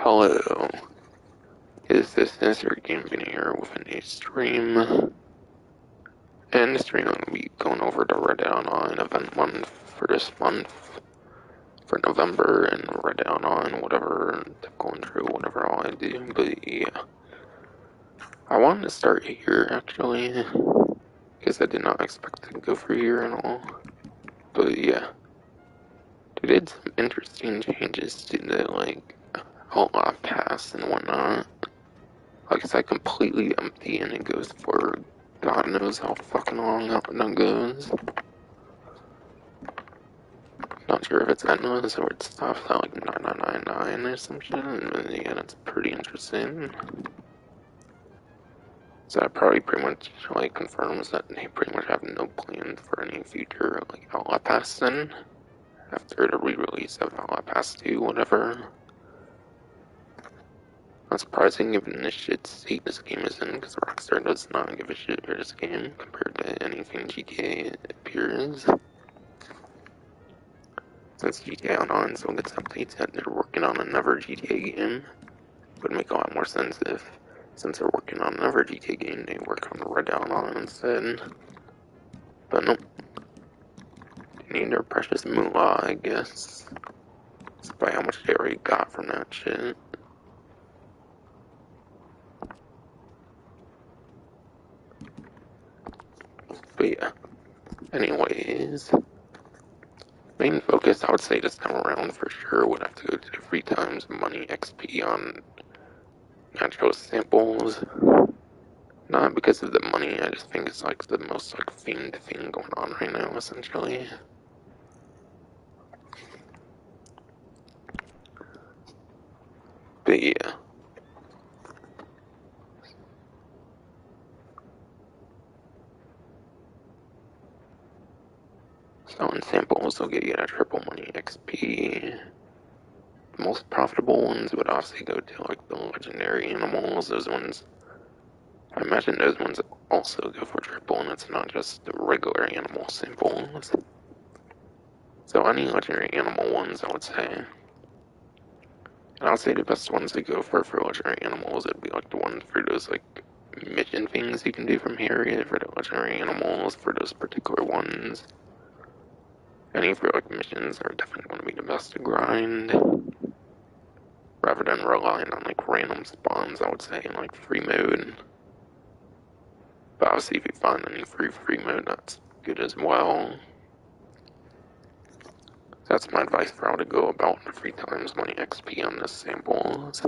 Hello, is this Insert Game here with a new stream? And the stream I'm going to be going over the Red Dead Online event month for this month, for November, and Red Dead Online, whatever, going through whatever all I do, but yeah. I wanted to start here, actually, because I did not expect to go for here at all, but yeah. They did some interesting changes to the, outlaw pass and whatnot. Like, it's like completely empty and it goes for God knows how fucking long that goes. Not sure if it's endless or it stops at like 9999 or some shit, and yeah, that's pretty interesting. So that probably pretty much like confirms that they pretty much have no plans for any future like Outlaw Pass then, after the re-release of Outlaw Pass 2, whatever. Not surprising given the shit state this game is in, because Rockstar does not give a shit for this game compared to anything GTA appears. Since GTA Online still gets updates that they're working on another GTA game, it would make a lot more sense if, since they're working on another GTA game, they work on Red Dead Online instead. But nope. They need their precious moolah, I guess. Despite how much they already got from that shit. But yeah. Anyways, main focus I would say this time around for sure would have to go to 3 times money XP on natural samples. Not because of the money, I just think it's like the most like themed thing going on right now, essentially. But yeah. Selling samples will get you a triple money XP. The most profitable ones would obviously go to like the legendary animals. Those ones, I imagine those ones also go for triple, and it's not just the regular animal samples. So any legendary animal ones, I would say. And I would say the best ones to go for legendary animals would be like the ones for those like mission things you can do from here, either for the legendary animals, for those particular ones. Any for like missions are definitely going to be the best to grind. Rather than relying on like random spawns, I would say, in like free mode. But obviously if you find any free mode, that's good as well. That's my advice for how to go about the 3 times money XP on the samples.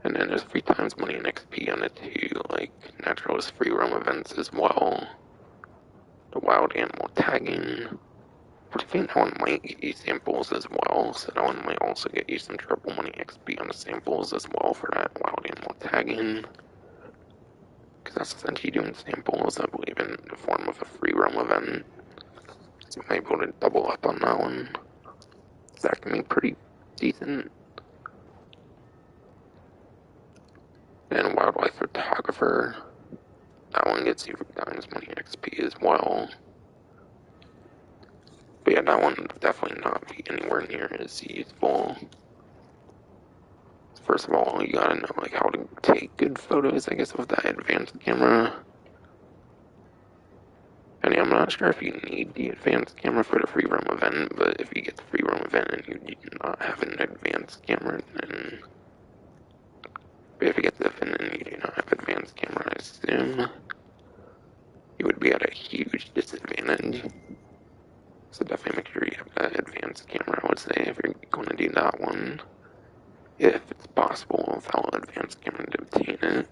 And then there's 3 times money in XP on the 2 like naturalist free roam events as well. The wild animal tagging. But I think that one might get you samples as well, so that one might also get you some triple money XP on the samples as well for that wild animal tagging. Because that's essentially doing samples, I believe, in the form of a free roam event. So you might be able to double up on that one. That can be pretty decent. And wildlife photographer, that one gets you 3 times money XP as well. But yeah, that one would definitely not be anywhere near as useful. First of all, you gotta know like how to take good photos, I guess, with that advanced camera. And yeah, I'm not sure if you need the advanced camera for the free roam event, but if you get the free roam event and you do not have an advanced camera, then if you get the event and you do not have advanced camera, I assume you would be at a huge disadvantage. So definitely make sure you have that advanced camera, I would say, if you're going to do that one. If it's possible without an advanced camera to obtain it.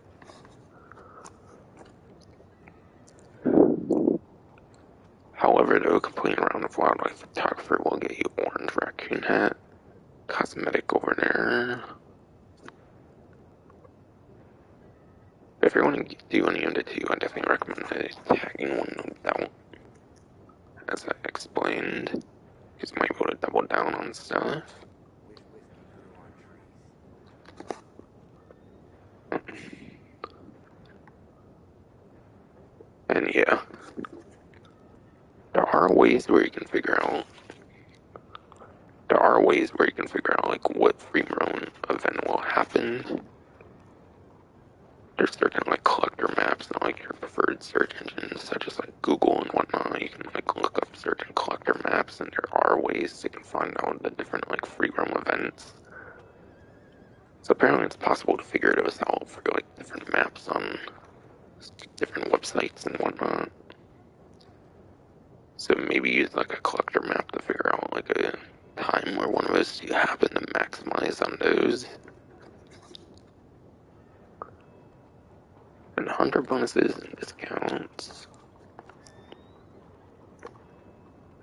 However, though, completing a round of wildlife photographer will get you orange raccoon hat, cosmetic over there. If you're going to do any of the 2, I definitely recommend the tagging one without, as I explained, because you might be able to double down on stuff. And yeah, there are ways where you can figure out are ways where you can figure out like what free roam event will happen. There's certain like collector maps and like your preferred search engines such as like Google and whatnot. You can like look up certain collector maps and there are ways you can find out the different like free roam events. So apparently it's possible to figure those out for like different maps on different websites and whatnot. So maybe use like a collector map to figure out like a time where one of those two happen to maximize on those. And hunter bonuses and discounts.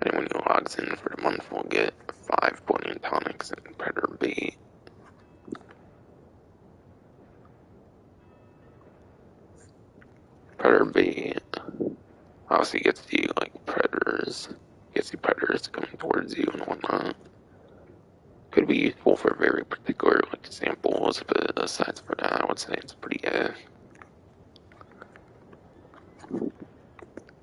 Anyone who logs in for the month will get 5 Bunion tonics and predator bait. Predator bait obviously gets you like predators, gets you predators coming towards you and whatnot. Could be useful for very particular like samples, but aside from that, I would say it's pretty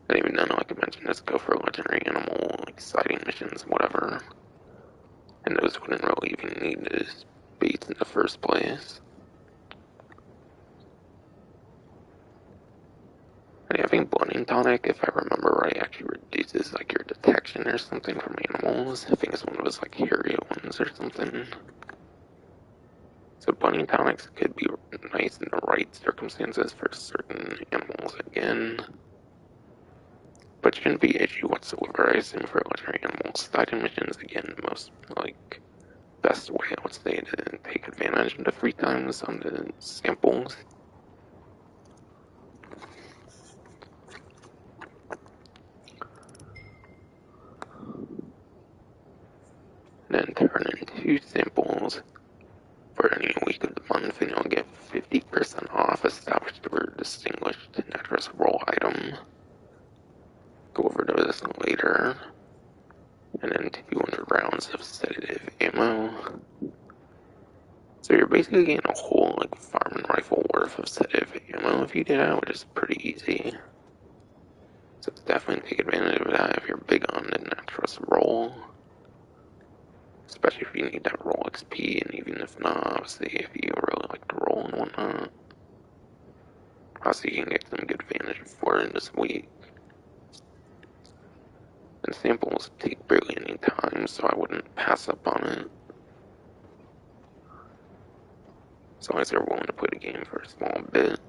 And even then, like I mentioned, just go for legendary animal, like sighting missions, whatever. And those wouldn't really even need those baits in the first place. And yeah, I think Blending Tonic, if I remember right, actually reduces like your detection or something from animals. I think it's one of those like Harriet ones or something. So Blending Tonics could be nice in the right circumstances for certain animals again. But shouldn't be an issue whatsoever, I assume, for legendary animals. Sighting missions, again, most like best way I would say to take advantage of the free times on the samples. Then turn in 2 samples for any week of the month and you'll get 50% off established or distinguished naturous role item. Go over those later. And then 200 rounds of sedative ammo. So you're basically getting a whole like farm and rifle worth of sedative ammo if you do that, which is pretty easy. So definitely take advantage of that if you're big on the naturous roll. Especially if you need that roll XP, and even if not, obviously if you really like to roll and whatnot. Obviously you can get some good advantage for it this week. And samples take barely any time, so I wouldn't pass up on it. As long as you're willing to play the game for a small bit.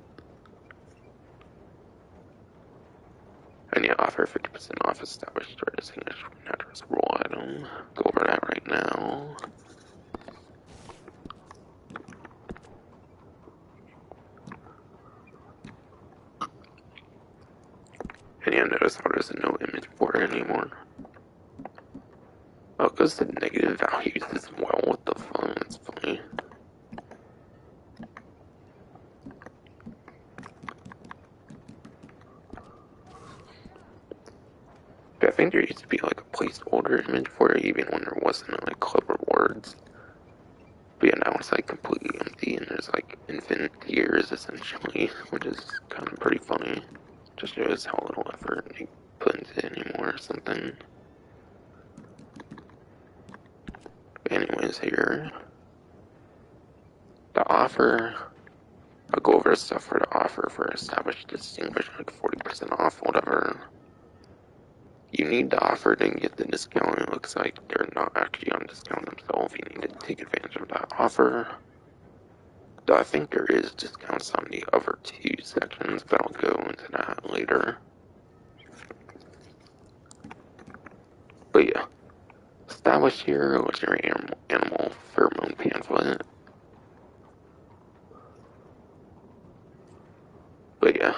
And yeah, offer 50% off established or distinguished naturous roll item. Go over that right now. And yeah, notice how there's no image for it anymore. Oh, it goes to negative values as well. What the fuck? That's funny. But I think there used to be like a placeholder image for it, even when there wasn't like club rewards. But yeah, now it's like completely empty and there's like infinite tiers essentially, which is kind of pretty funny. Just shows how little effort they put into it anymore or something. But anyways, here, the offer, I'll go over stuff for the offer for established distinguished, like 40% off, whatever. You need the offer to get the discount. It looks like they're not actually on discount themselves. You need to take advantage of that offer. Though I think there is discounts on the other 2 sections, but I'll go into that later. But yeah, establish here legendary animal pheromone pamphlet. But yeah,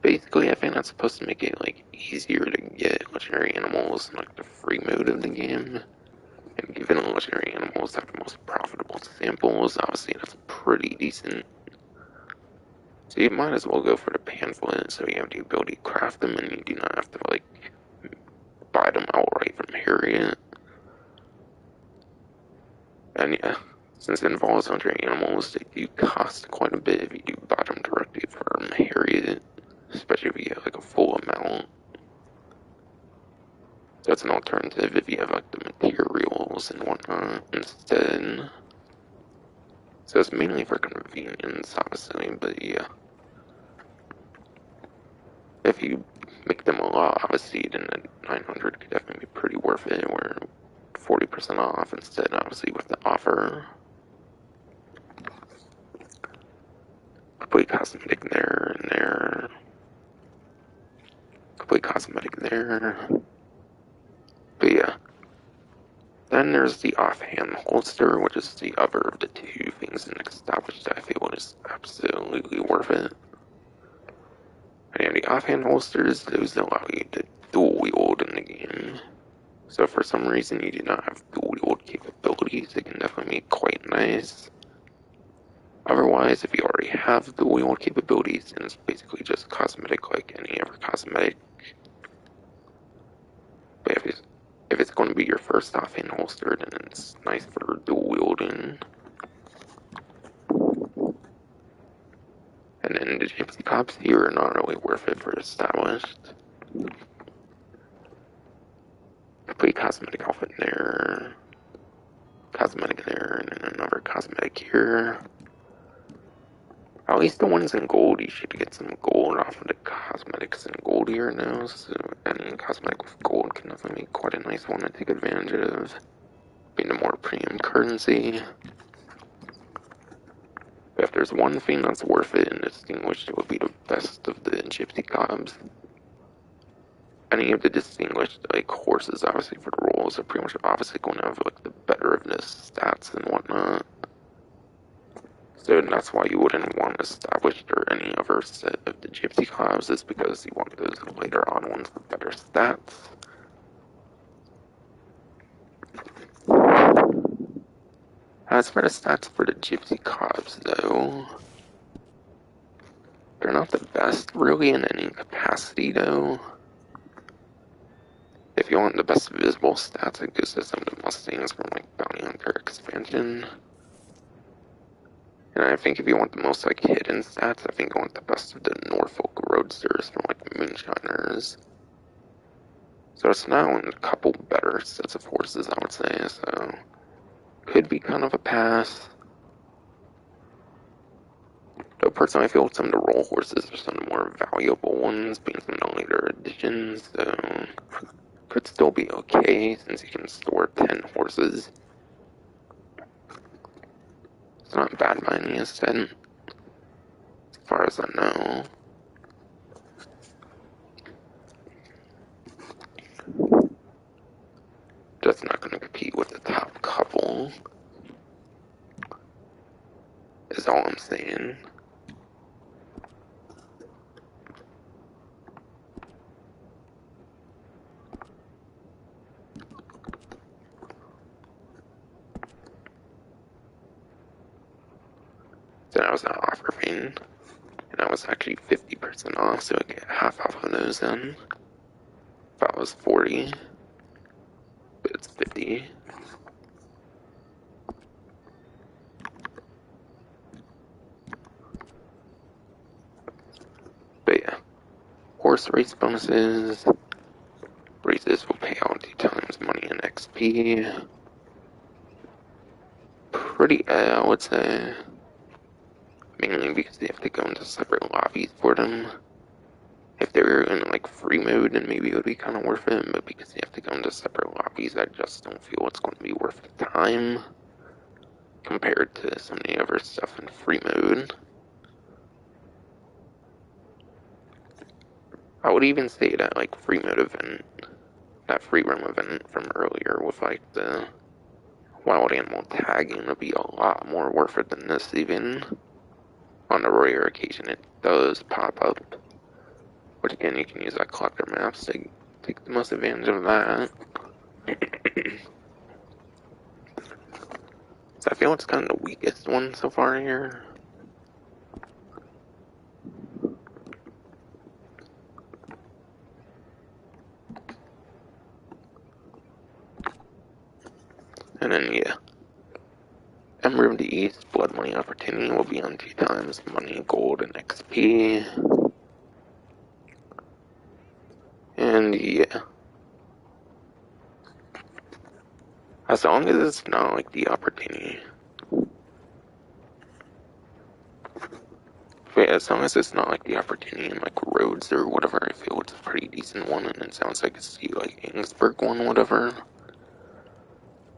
basically I think that's supposed to make it like easier to get legendary animals in like the free mode of the game. And given legendary animals have the most profitable samples, obviously that's pretty decent. So you might as well go for the pamphlet so you have the ability to craft them and you do not have to like buy them outright from Harriet. And yeah, since it involves legendary animals, they do cost quite a bit if you do buy them directly from Harriet, especially if you get like a full amount. So it's an alternative if you have like the materials and whatnot instead. So it's mainly for convenience, obviously, but yeah. If you make them a lot, obviously, then the 900 could definitely be pretty worth it, where 40% off instead, obviously, with the offer. Complete cosmetic there and there. Complete cosmetic there. But yeah. Then there's the offhand holster, which is the other of the two things in established that I feel is absolutely worth it. And the offhand holsters, those allow you to dual wield in the game. So if for some reason you do not have dual wield capabilities, it can definitely be quite nice. Otherwise, if you already have dual wield capabilities, then it's basically just cosmetic like any other cosmetic. But if it's going to be your first offhand holster, then it's nice for dual wielding. And then the gypsy cops here are not really worth it for established. Complete cosmetic outfit there. Cosmetic there, and then another cosmetic here. At least the ones in gold, you should get some gold off of the cosmetics in gold here now. So any cosmetic with gold can definitely be quite a nice one to take advantage of. Being a more premium currency. But if there's one thing that's worth it and distinguished, it would be the best of the gypsy cobs. Any of the distinguished like horses, obviously for the roles, are pretty much obviously going to have like the better of the stats and whatnot. So that's why you wouldn't want established or any other set of the gypsy cobs, is because you want those later on ones with better stats. As for the stats for the gypsy cobs, though, they're not the best really in any capacity, though. If you want the best visible stats, it goes to some of the Mustangs from like Bounty Hunter expansion. And I think if you want the most like hidden stats, I think you want the best of the Norfolk Roadsters from like Moonshiners. So it's now in a couple better sets of horses, I would say, so could be kind of a pass. Though personally I feel some of the roll horses are some of the more valuable ones, being some of the later additions, so could still be okay since you can store 10 horses. It's not bad by any extent, as far as I know. Just not going to compete with the top couple, is all I'm saying. So that was an offer thing, and I was actually 50% off, so I get half off of those then. If I was 40, but it's 50. But yeah, horse race bonuses. Races will pay out 2 times money in XP. Pretty, I would say. Mainly because they have to go into separate lobbies for them. If they were in like free mode, then maybe it would be kind of worth it, but because they have to go into separate lobbies, I just don't feel it's going to be worth the time compared to some of the other stuff in free mode. I would even say that like free mode event, that free roam event from earlier with like the wild animal tagging would be a lot more worth it than this even. On the rare occasion it does pop up. Which again, you can use that collector maps to take the most advantage of that. So I feel it's kind of the weakest one so far here. And then yeah, Ember of the East, Blood Money Opportunity will be on 2 times money, gold, and XP. And yeah, As long as it's not like the opportunity. But as long as it's not like the opportunity in like roads or whatever, I feel it's a pretty decent one, and it sounds like it's the like Ingsburg one, whatever.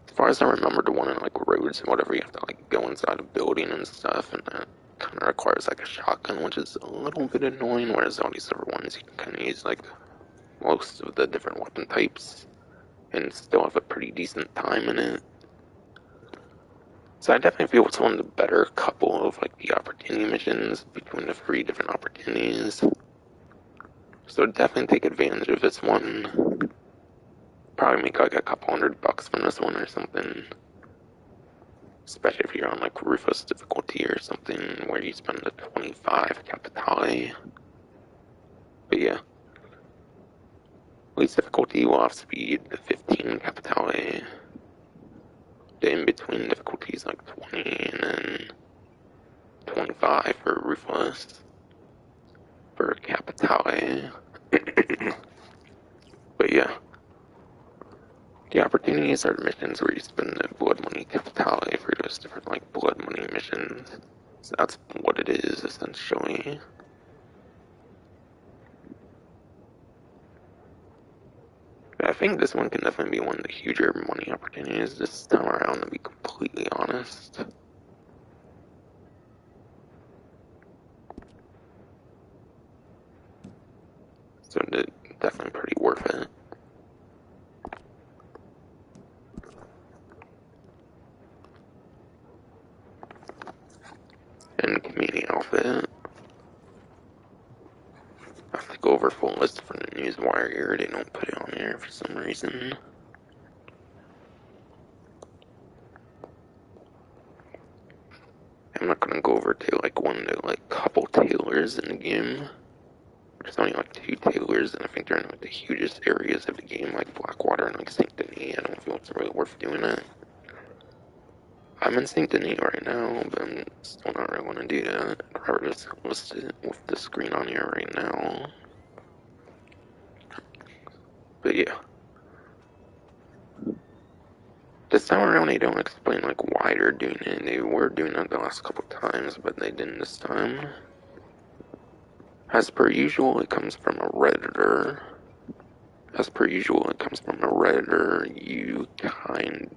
As far as I remember, the one in like roads and whatever, you have to like go inside a building and stuff, and that kind of requires like a shotgun, which is a little bit annoying. Whereas all these other ones, you can kind of use like most of the different weapon types and still have a pretty decent time in it. So I definitely feel it's one of the better couple of like the opportunity missions between the 3 different opportunities. So definitely take advantage of this one. Probably make like a couple $100 from this one or something. Especially if you're on like Rufus difficulty or something where you spend the 25 capitale. But yeah. Least difficulty will have speed, the 15 capitale. The in-between difficulties like 20 and then 25 for Rufus. For capitale. But yeah. The opportunities are missions where you spend the blood money capitale for those different like blood money missions. So that's what it is essentially. But I think this one can definitely be one of the huger money opportunities this time around, to be completely honest. So definitely pretty worth it. And community outfit. I have to go over full list for the newswire here. They don't put it on there for some reason. I'm not gonna go over to like one of the like couple tailors in the game. There's only like 2 tailors, and I think they're in like the hugest areas of the game, like Blackwater and like Saint Denis. I don't feel it's really worth doing it. I'm in Saint Denis right now, but I'm still not really want to do that. I'd rather just list it with the screen on here right now. But yeah. This time around, they don't explain like why they're doing it. They were doing it the last couple times, but they didn't this time. As per usual, it comes from a Redditor. As per usual, it comes from a Redditor. You kind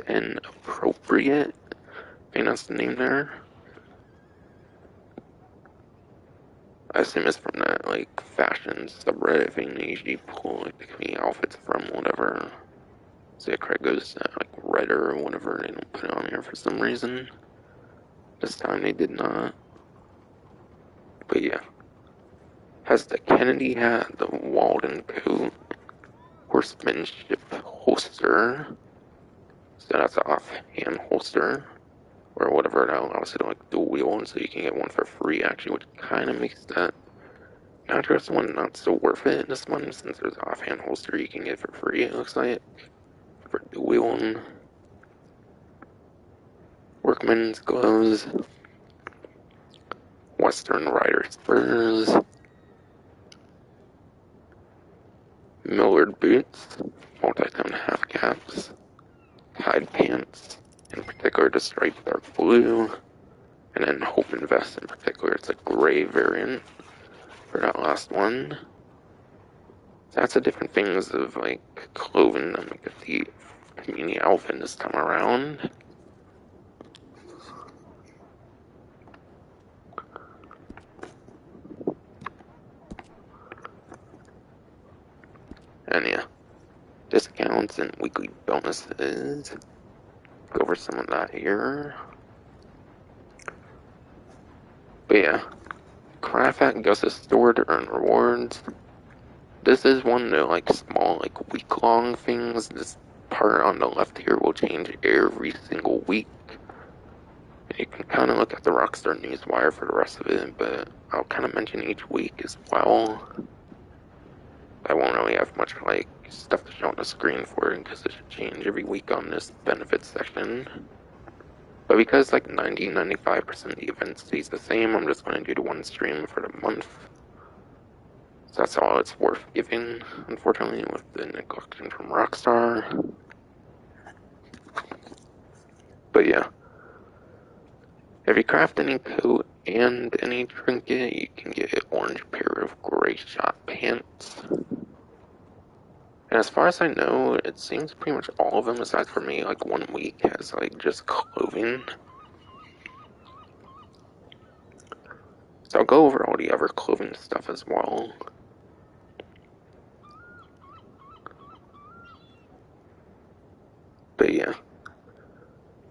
and appropriate. I think that's the name there. I assume it's from that like fashion subreddit thing they usually pull like the community outfits from, whatever. So yeah, Craig goes like Redder or whatever. They don't put it on here for some reason. This time they did not. But yeah. Has the Kennedy hat, the Walden coat, horsemanship holster. So that's an offhand holster. Or whatever that allows you to like dual wield, so you can get one for free actually, which kind of makes that contrast one not so worth it in this one, since there's an offhand holster you can get for free, it looks like. For dual wielding. Workman's gloves. Western Rider spurs. Millard boots. Multi-tone half caps. Tide pants. In particular, the striped dark blue. And then Holman vest in particular, it's a gray variant for that last one. That's the different things of like clothing that make the community outfit this time around. And yeah, discounts and weekly bonuses. Go over some of that here. But yeah, craft at Gus's store to earn rewards. This is one of the like small like week-long things. This part on the left here will change every single week. You can kind of look at the Rockstar Newswire for the rest of it, but I'll kind of mention each week as well. I won't really have much like stuff to show on the screen for it because it should change every week on this benefits section. But because like 90-95% of the event stays the same, I'm just going to do the one stream for the month. that's all it's worth giving, unfortunately, with the neglection from Rockstar. But yeah, if you craft any coat and any trinket, you can get an orange pair of gray shot pants. And as far as I know, it seems pretty much all of them, aside from me, like 1 week, has like just clothing. So I'll go over all the other clothing stuff as well. But yeah,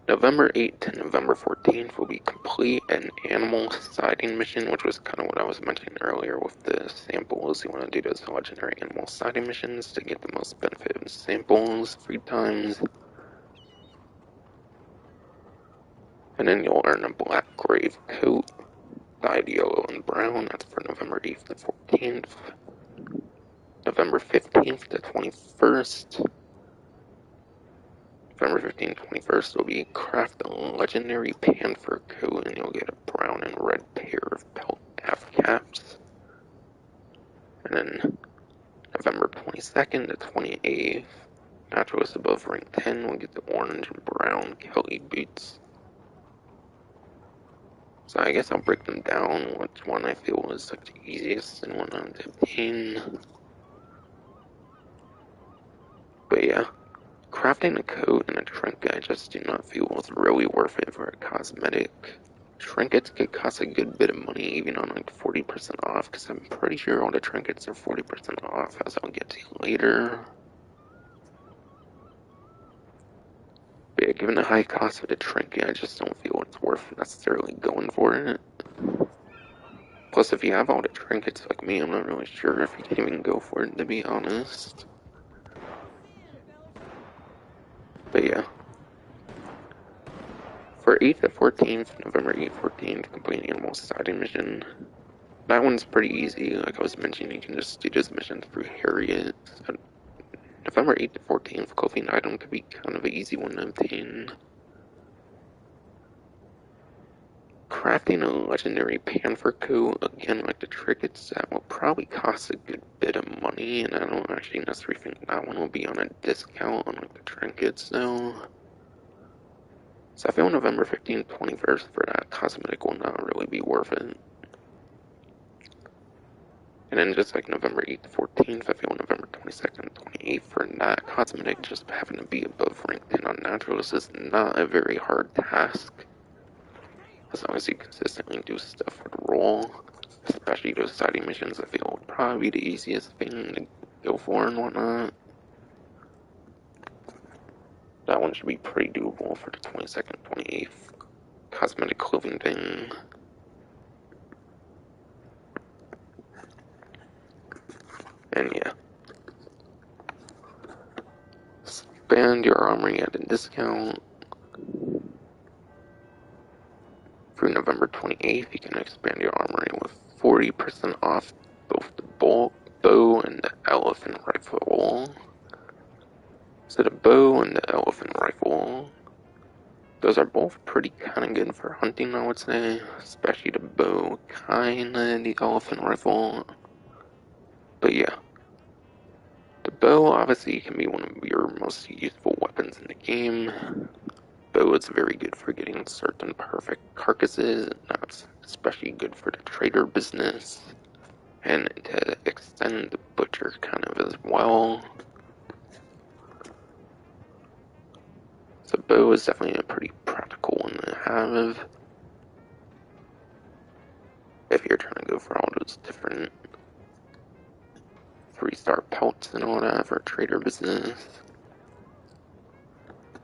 November 8th to November 14th will be complete an animal sighting mission, which was kind of what I was mentioning earlier with the samples. You want to do those legendary animal sighting missions to get the most benefit in samples, free times. And then you'll earn a black grave coat, dyed yellow and brown. That's for November 8th to 14th. November 15th to 21st. November 15th, 21st will be craft a legendary panther coat, and you'll get a brown and red pair of pelt half caps. And then November 22nd to 28th, naturalist above rank 10 will get the orange and brown Kelly boots. So I guess I'll break them down, which one I feel is like the easiest and one to obtain. But yeah, crafting a coat and a trinket I just do not feel is really worth it for a cosmetic. Trinkets could cost a good bit of money, even on like 40% off, because I'm pretty sure all the trinkets are 40% off, as I'll get to later. But yeah, given the high cost of the trinket, I just don't feel it's worth necessarily going for it. Plus, if you have all the trinkets like me, I'm not really sure if you can even go for it, to be honest. But yeah. For 8th to 14th, November 8th, 14th, complete animal sighting mission. That one's pretty easy. Like I was mentioning, you can just do this mission through Harriet. So November 8th to 14th, clothing item could be kind of an easy one to obtain. Crafting a legendary panther coat, again, like the trinkets, that will probably cost a good bit of money, and I don't actually necessarily think that one will be on a discount on like the trinkets, though. So I feel November 15th, 21st for that cosmetic will not really be worth it. And then just like November 8th to 14th, I feel November 22nd, 28th for that cosmetic, just having to be above rank 10 on naturalist is not a very hard task. As long as you consistently do stuff with roll, especially those sighting missions, I feel would probably be the easiest thing to go for and whatnot. That one should be pretty doable for the 22nd, 28th cosmetic clothing thing. And yeah. Expand your armory at a discount. Through November 28th, you can expand your armory with 40% off both the bow and the elephant rifle. So the bow and the elephant rifle, those are both pretty kind of good for hunting, I would say. Especially the bow, kinda the elephant rifle. But yeah. The bow obviously can be one of your most useful weapons in the game. Bow is very good for getting certain perfect carcasses, and that's especially good for the trader business. And to extend the butcher kind of as well. So bow is definitely a pretty practical one to have if you're trying to go for all those different 3-star pelts and all that for trader business.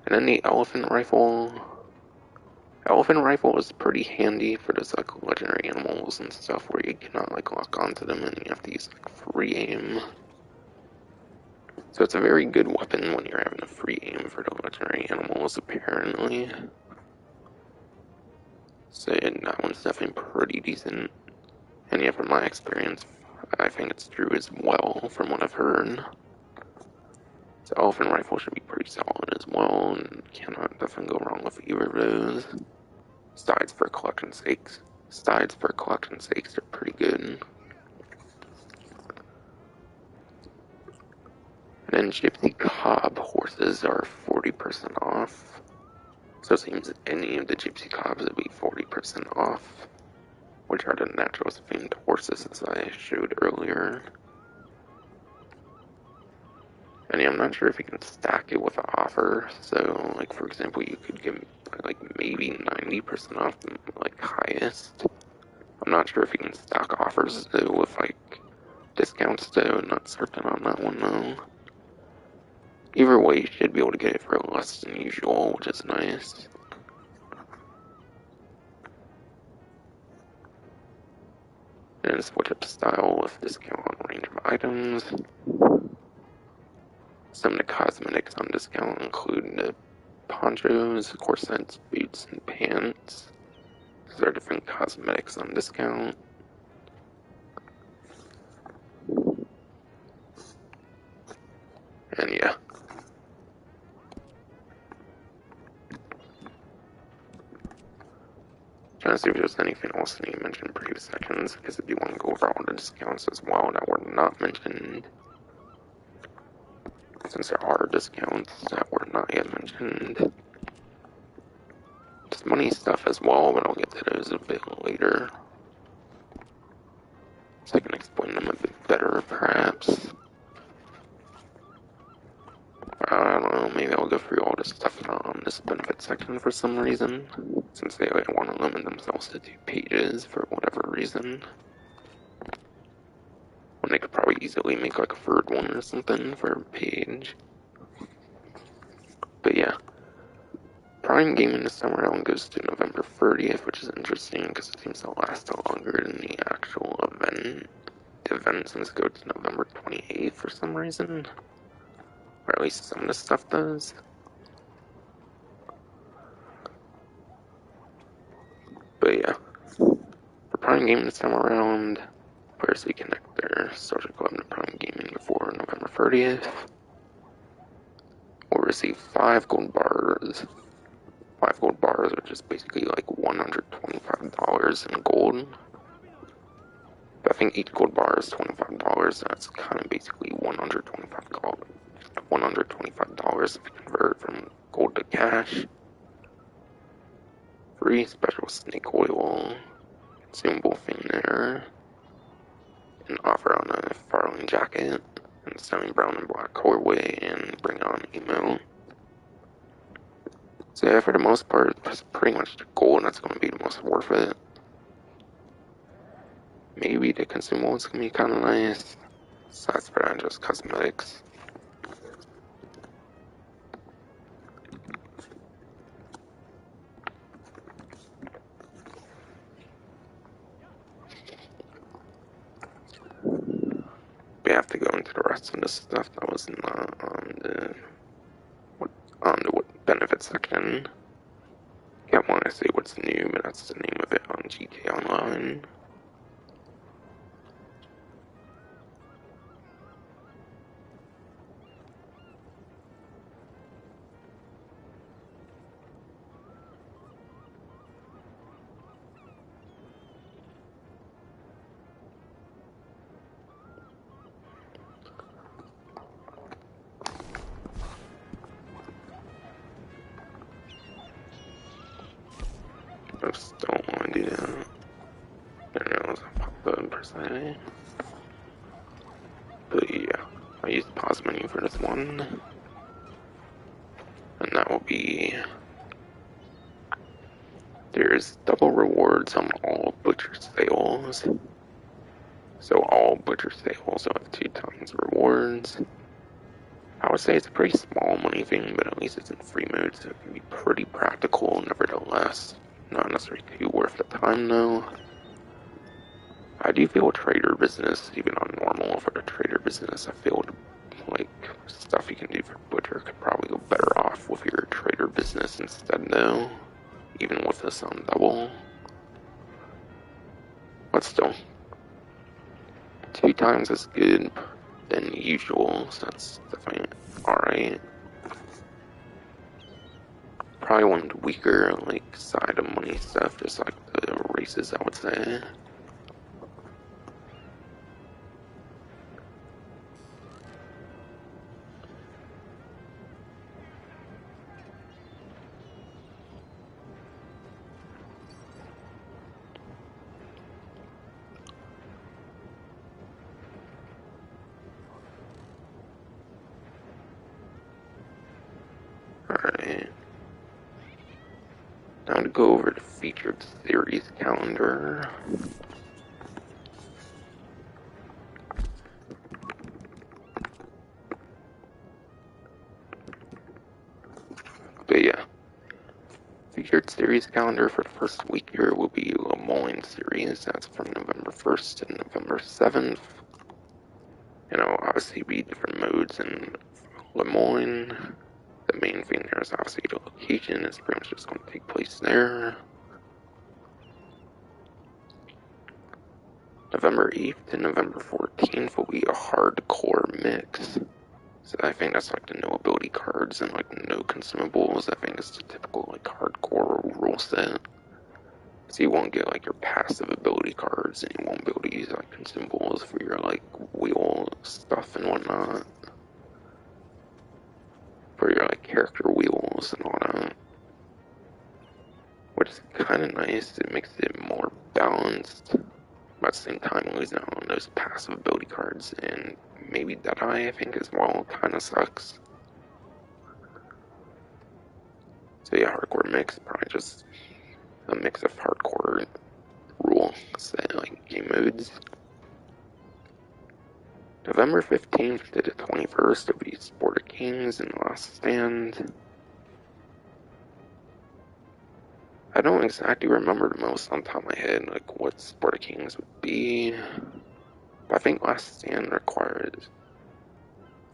And then the elephant rifle. Elephant rifle is pretty handy for those like legendary animals and stuff where you cannot like lock onto them and you have to use like free aim. So it's a very good weapon when you're having a free aim for the legendary animals, apparently. So yeah, that one's definitely pretty decent. And yeah, from my experience, I think it's true as well from what I've heard. So elephant rifle should be pretty solid as well, and cannot definitely go wrong with either of those. Sides for collection sakes, they're pretty good. Then Gypsy Cob horses are 40% off. So it seems any of the Gypsy Cobs would be 40% off, which are the naturalist themed horses as I showed earlier. And yeah, I'm not sure if you can stack it with an offer. So, like, for example, you could get, like, maybe 90% off, like, highest. I'm not sure if you can stack offers, though, with, like, discounts, though. I'm not certain on that one, though. Either way, you should be able to get it for less than usual, which is nice. And switch up style with discount on range of items. Some of the cosmetics on discount include the ponchos, corsets, boots, and pants. These are different cosmetics on discount. And yeah. Trying to see if there's anything else I need to mention in previous sections, because if you want to go over all the discounts as well that were not mentioned, since there are discounts that were not yet mentioned. Just money stuff as well, but I'll get to those a bit later, so I can explain them a bit better, perhaps. I don't know, maybe I'll go through all this stuff on this benefit section for some reason, since they want to limit themselves to 2 pages for whatever reason. When they could probably easily make like a third one or something for a page. But yeah. Prime Gaming this time around goes to November 30th, which is interesting because it seems to last longer than the actual event. The event seems to go to November 28th for some reason. Or at least some of the stuff does. But yeah. For Prime Gaming this time around, players who connect their social club to Prime Gaming before November 30th will receive 5 gold bars. 5 gold bars, which is basically like $125 in gold. But I think each gold bar is $25, so that's kind of basically $125 if you convert from gold to cash. Free special snake oil, consumable thing there, an offer on a Farling jacket, and stunning brown and black colorway, and bring on emo. So yeah, for the most part, that's pretty much the gold that's going to be the most worth it. Maybe the consumable is going to be kind of nice. Besides for that, just cosmetics. We have to go into the rest of the stuff that was not on the benefit section. Can't want to say what's new, but that's the name of it on GK Online. I just don't want to do that. I don't know, it's a pop-up per se. But yeah, I use the pause menu for this one. And that will be... There's double rewards on all butcher sales. So all butcher sales will have 2 times rewards. I would say it's a pretty small money thing, but at least it's in free mode, so it can be pretty practical nevertheless. Not necessarily too worth the time though. I do feel trader business, even on normal for the trader business, I feel like stuff you can do for butcher could probably go better off with your trader business instead though. Even with this on double. But still. 2 times as good than usual, so that's definitely alright. Probably one of the weaker, like, side of money stuff, just like the races, I would say. Alright. Now to go over the featured series calendar. But yeah. Featured series calendar for the first week here will be Lemoyne series. That's from November 1st to November 7th. And it'll obviously be different modes in Lemoyne. The main thing there is obviously the location. It's pretty much just going to take place there. November 8th to November 14th will be a hardcore mix. So I think that's like the no ability cards and like no consumables. I think it's the typical like hardcore rule set. So you won't get like your passive ability cards, and you won't be able to use like consumables for your like wheel stuff and whatnot. For your like character wheels and all that. Which is kind of nice. It makes it more balanced. But at the same time, losing out on those passive ability cards and maybe Deadeye, I think, as well, kind of sucks. So yeah, hardcore mix, probably just a mix of hardcore rule set, like game modes. November 15th to the 21st will be Sport of Kings and Last Stand. I don't exactly remember the most on top of my head, like what Sport of Kings would be. But I think Last Stand requires...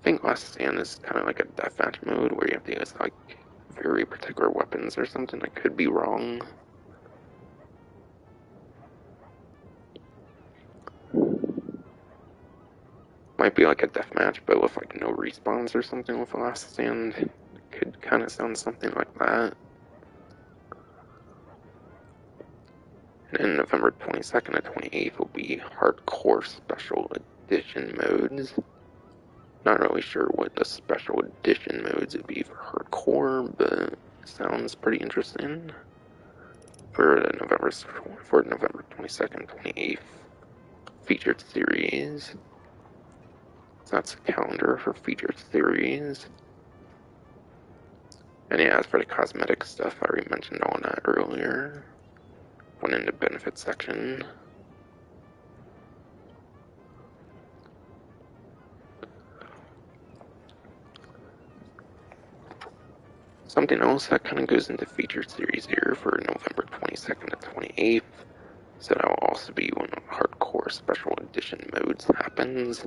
I think Last Stand is kind of like a deathmatch mode where you have to use like very particular weapons or something. I could be wrong. Might be like a deathmatch, but with like no respawns or something with a Last Stand. It could kind of sound something like that. And then November 22nd to 28th will be Hardcore Special Edition modes. Not really sure what the Special Edition modes would be for Hardcore, but sounds pretty interesting. For November 22nd, 28th featured series. So that's the calendar for featured series. And yeah, as for the cosmetic stuff, I already mentioned all that earlier. Went in the benefits section. Something else that kind of goes into featured series here for November 22nd to 28th. So that will also be when Hardcore Special Edition modes happens.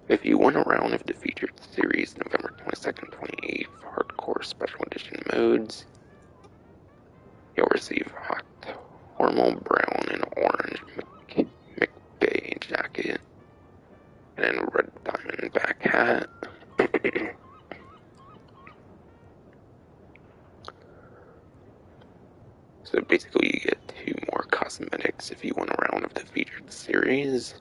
If you win a round of the featured series November 22nd, 28th Hardcore Special Edition modes, you'll receive Hot Hormel Brown and Orange McBay jacket, and then Red Diamond back hat. So basically you get 2 more cosmetics if you win a round of the featured series.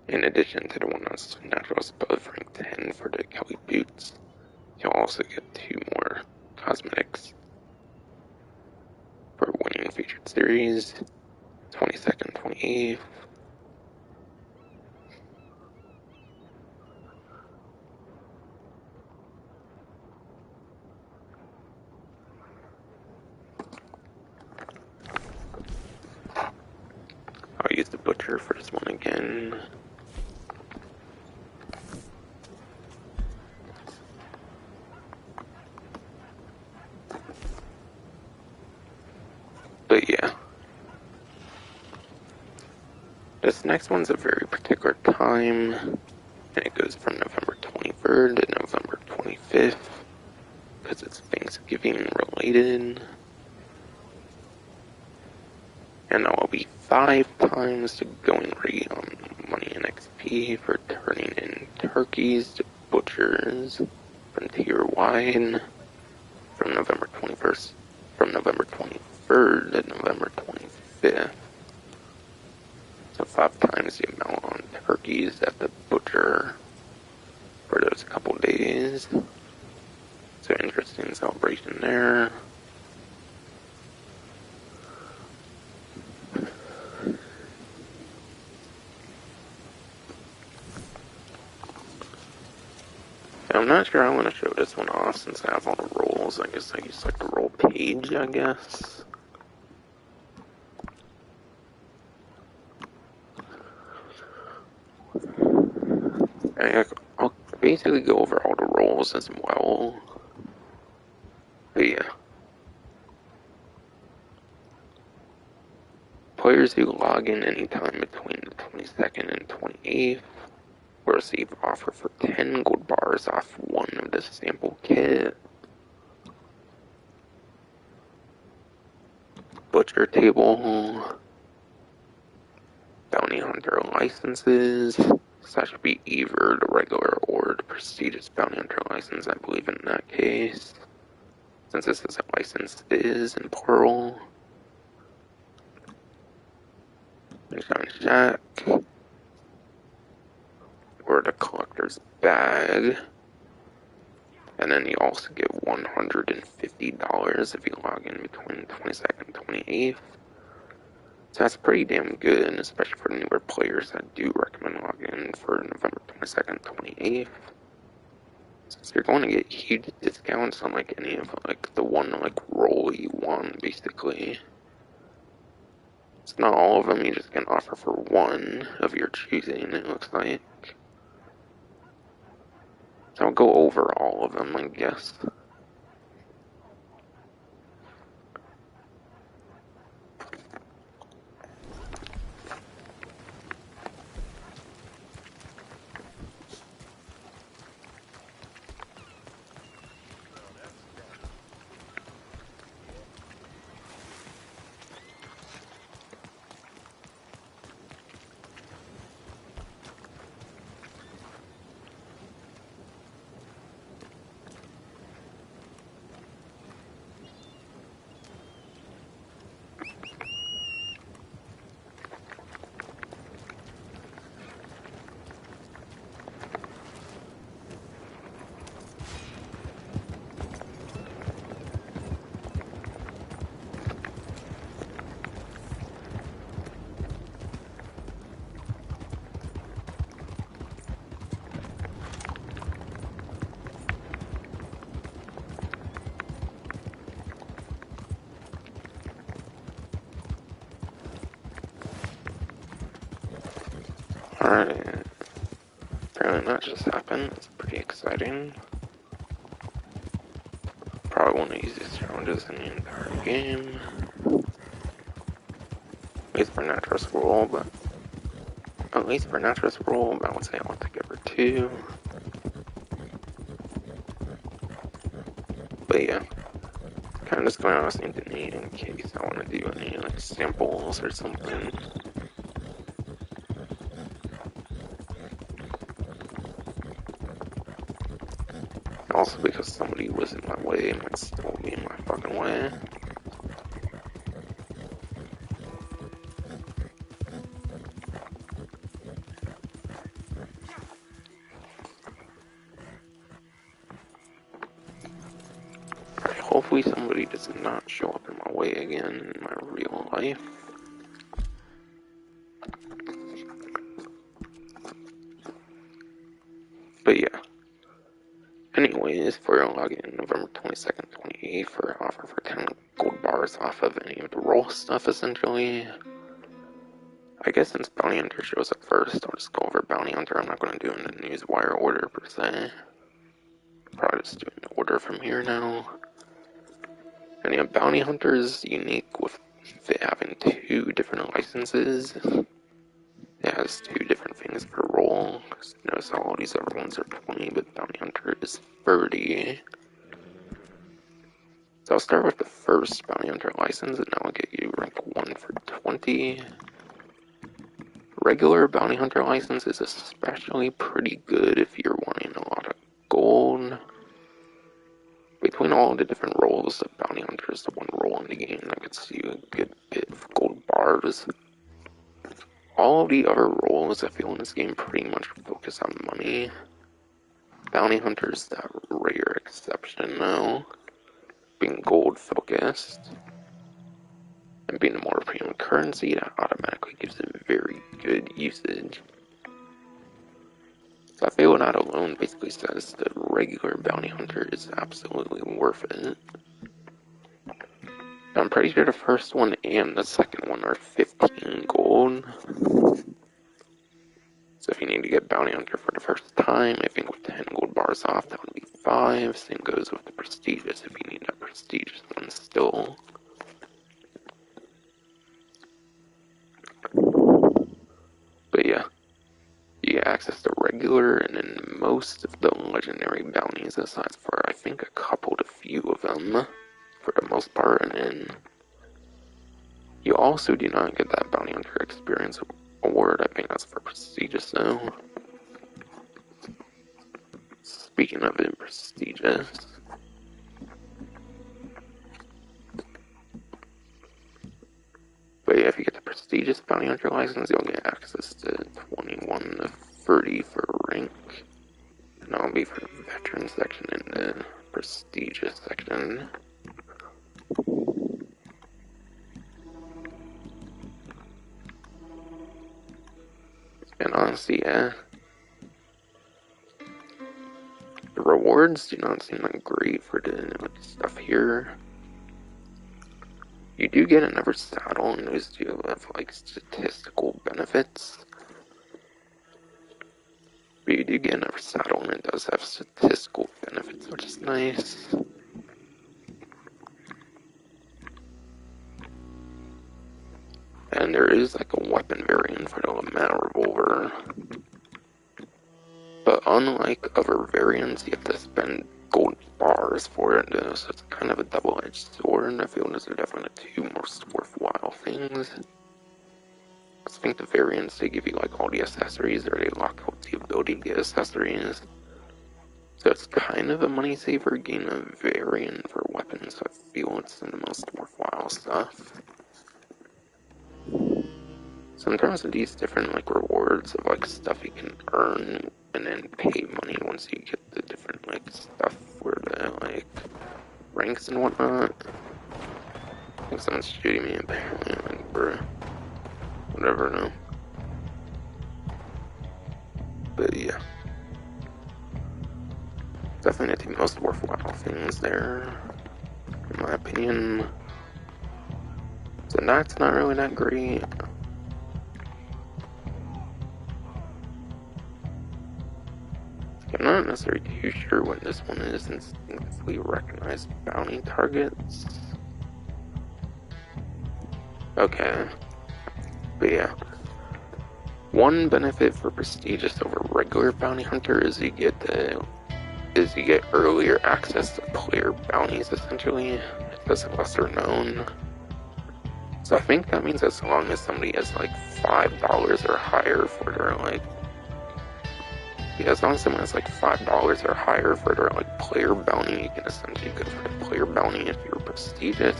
In addition to the one that's natural above rank 10 for the Kelly boots, you'll also get 2 more cosmetics for winning featured series, 22nd, 28th. I'll use the butcher for this one again. But yeah. This next one's a very particular time, and it goes from November 23rd to November 25th, because it's Thanksgiving related. And that will be 5 times the going rate on money and XP for turning in turkeys to butchers frontier-wide from November 21st, from November 23rd to November 25th. So 5 times the amount on turkeys at the butcher for those couple days. So interesting celebration there. not sure I want to show this one off since I have all the roles. I guess I use like the role page, I guess. I'll basically go over all the roles as well. But yeah. Players who log in anytime between the 22nd and 28th will receive offer for 10 gold bars off one of the sample kit. Butcher table. Bounty hunter licenses. So that should be either the regular or the prestigious bounty hunter license, I believe, in that case. Since this is a license is in plural. Shine Shack. Or the collector's bag. And then you also get $150 if you log in between 22nd and 28th. So that's pretty damn good, especially for newer players. I do recommend logging in for November 22nd, 28th. Since you're going to get huge discounts on like any of like the one like role you want, basically. It's not all of them, you just get an offer for one of your choosing, it looks like. So I'll go over all of them, I guess. Alright. Apparently that just happened. It's pretty exciting. Probably one of the easiest challenges in the entire game. At least for Naturous Roll, but... At least for Naturous Roll, I would say I want to give her 2. But yeah. Kind of just going to seem to need in case I want to do any like samples or something. Also because somebody was in my way and might still be in my fucking way. Alright, hopefully somebody does not show up in my way again in my real life. But yeah. Anyways, for login November 22nd, 28th for offer for 10 gold bars off of any of the role stuff, essentially. I guess since Bounty Hunter shows up first, I'll just go over Bounty Hunter. I'm not going to do it in the newswire order, per se. Probably just do an order from here now. And yeah, Bounty Hunter is unique with it having 2 different licenses. It has 2 different things per role. Notice all these other ones are 20, but Bounty Hunter is 30. So I'll start with the first Bounty Hunter license, and that will get you rank 1 for 20. Regular Bounty Hunter license is especially pretty good if you're wanting a lot of gold. Between all the different roles, the Bounty Hunter is the one role in the game that gets you a good bit of gold bars. All of the other roles I feel in this game pretty much focus on money. Bounty Hunter is that rare exception though, being gold focused. And being a more premium currency, that automatically gives it very good usage. So I feel that alone basically says the regular bounty hunter is absolutely worth it. I'm pretty sure the first one and the second one are 15 gold. So if you need to get bounty hunter for the first time, I think with 10 gold bars off, that would be 5. Same goes with the prestigious if you need that prestigious one still. But yeah, you get access to regular and then most of the legendary bounties, aside for I think a couple to few of them, for the most part, and then you also do not get that bounty hunter experience award. I think that's for prestigious though. Speaking of it, prestigious. But yeah, if you get the prestigious bounty hunter license, you'll get access to 21 to 30 for rank. And that'll be for the veteran section and the prestigious section. And honestly, yeah, the rewards do not seem like great for the stuff here. You do get another saddle, and those do have like statistical benefits. But you do get another saddle, and it does have statistical benefits, which is nice. And there is like a weapon variant for the Lametta revolver. But unlike other variants, you have to spend gold bars for it, so it's kind of a double-edged sword, and I feel those are definitely the two most worthwhile things. I think the variants, they give you like all the accessories, or they lock out the ability to get accessories. So it's kind of a money saver, gain a variant for weapons, so I feel it's the most worthwhile stuff. So in terms of these different like rewards of like stuff you can earn and then pay money once you get the different like stuff for the like ranks and whatnot. I think someone's shooting me apparently, like bruh. Whatever, no. But yeah. Definitely the most worthwhile things there, in my opinion. So that's not really that great. I'm not necessarily too sure what this one is instinctively recognized bounty targets. Okay. But yeah. One benefit for prestigious over regular bounty hunter is you get earlier access to player bounties essentially. It's lesser known. So I think that means as long as somebody has like $5 or higher for their like as long as someone has like $5 or higher for their like player bounty, you can essentially go for the player bounty if you're prestigious.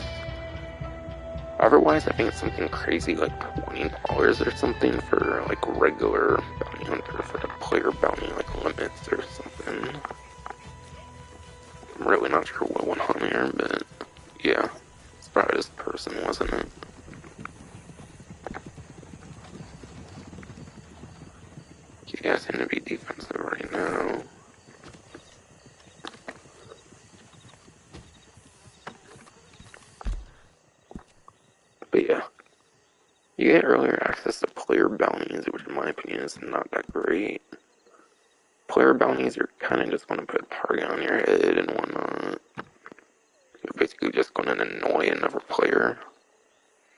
Otherwise, I think it's something crazy like $20 or something for like regular bounty hunter for the player bounty like limits or something. I'm really not sure what went on here, but yeah, it's probably this person, wasn't it? You guys seem to be defensive right now. But yeah, you get earlier access to player bounties, which in my opinion is not that great. Player bounties, you're kind of just going to put a target on your head and whatnot. You're basically just going to annoy another player.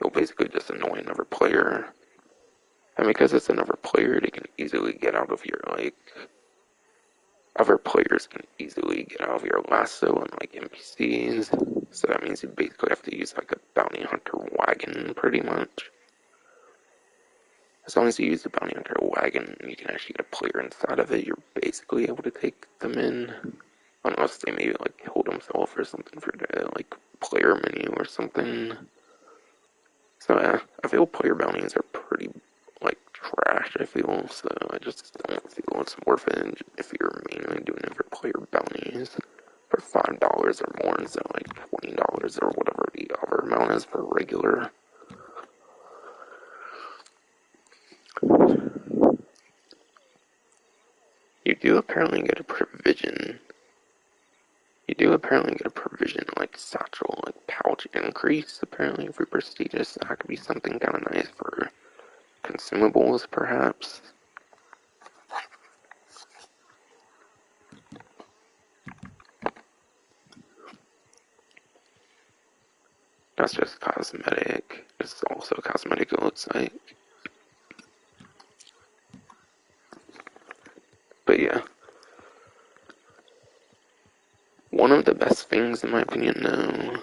You'll basically just annoy another player. And because it's another player, they can easily get out of your, like, other players can easily get out of your lasso and, like, NPCs. So that means you basically have to use, like, a bounty hunter wagon, pretty much. As long as you use the bounty hunter wagon, you can actually get a player inside of it, you're basically able to take them in. Unless they maybe, like, killed themselves or something for the, like, player menu or something. So, yeah, I feel player bounties are pretty, like, trash, I feel, so I just don't feel it's worth it if you're mainly doing it for player bounties for $5 or more instead of, like, $20 or whatever the other amount is for regular. You do apparently get a provision. You do apparently get a provision like satchel, like pouch increase. Apparently for prestigious, that could be something kind of nice for consumables, perhaps. That's just cosmetic. It's also cosmetic, it looks like. But yeah. One of the best things, in my opinion, though,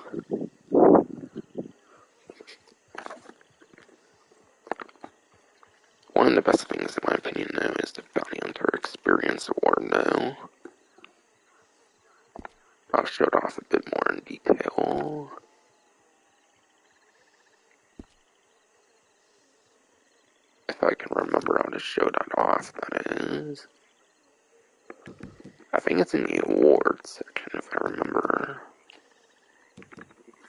one of the best things, in my opinion, though, is the Bounty Hunter Experience Award, though. I'll show it off a bit more in detail. If I can remember how to show that off, that is. I think it's in the awards section, if I remember. I'm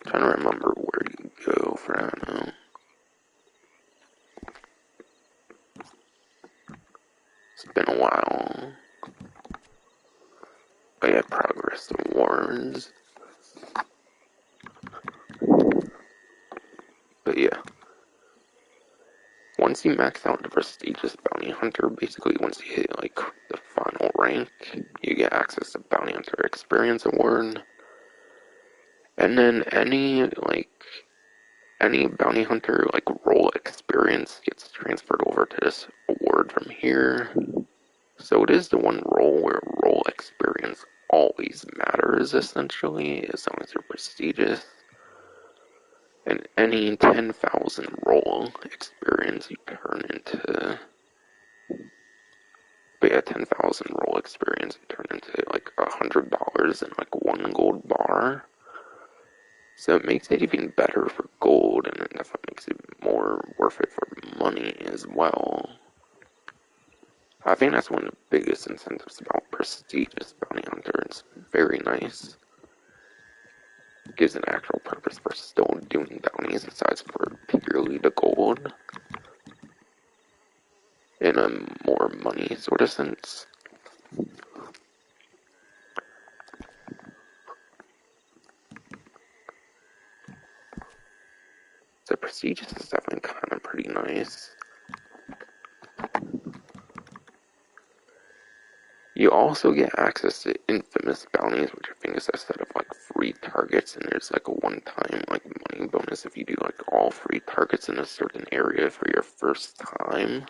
trying to remember where you go for that now. It's been a while. But yeah, Progress Awards. But yeah. Once you max out the prestigious Bounty Hunter, basically once you hit like the final rank, you get access to Bounty Hunter Experience Award. And then any Bounty Hunter like role experience gets transferred over to this award from here. So it is the one role where role experience always matters, essentially, as long as you're prestigious. And any 10,000 role experience you turn into... But yeah, 10,000 role experience you turn into like $100 and like 1 gold bar. So it makes it even better for gold, and it definitely makes it more worth it for money as well. I think that's one of the biggest incentives about prestigious bounty hunter. It's very nice. It gives an actual purpose for still doing bounties aside for purely the gold. In a more money sort of sense. So prestigious is definitely kind of pretty nice. You also get access to infamous bounties, which I think is a set of like free targets, and there's like a one-time like money bonus if you do like all free targets in a certain area for your first time.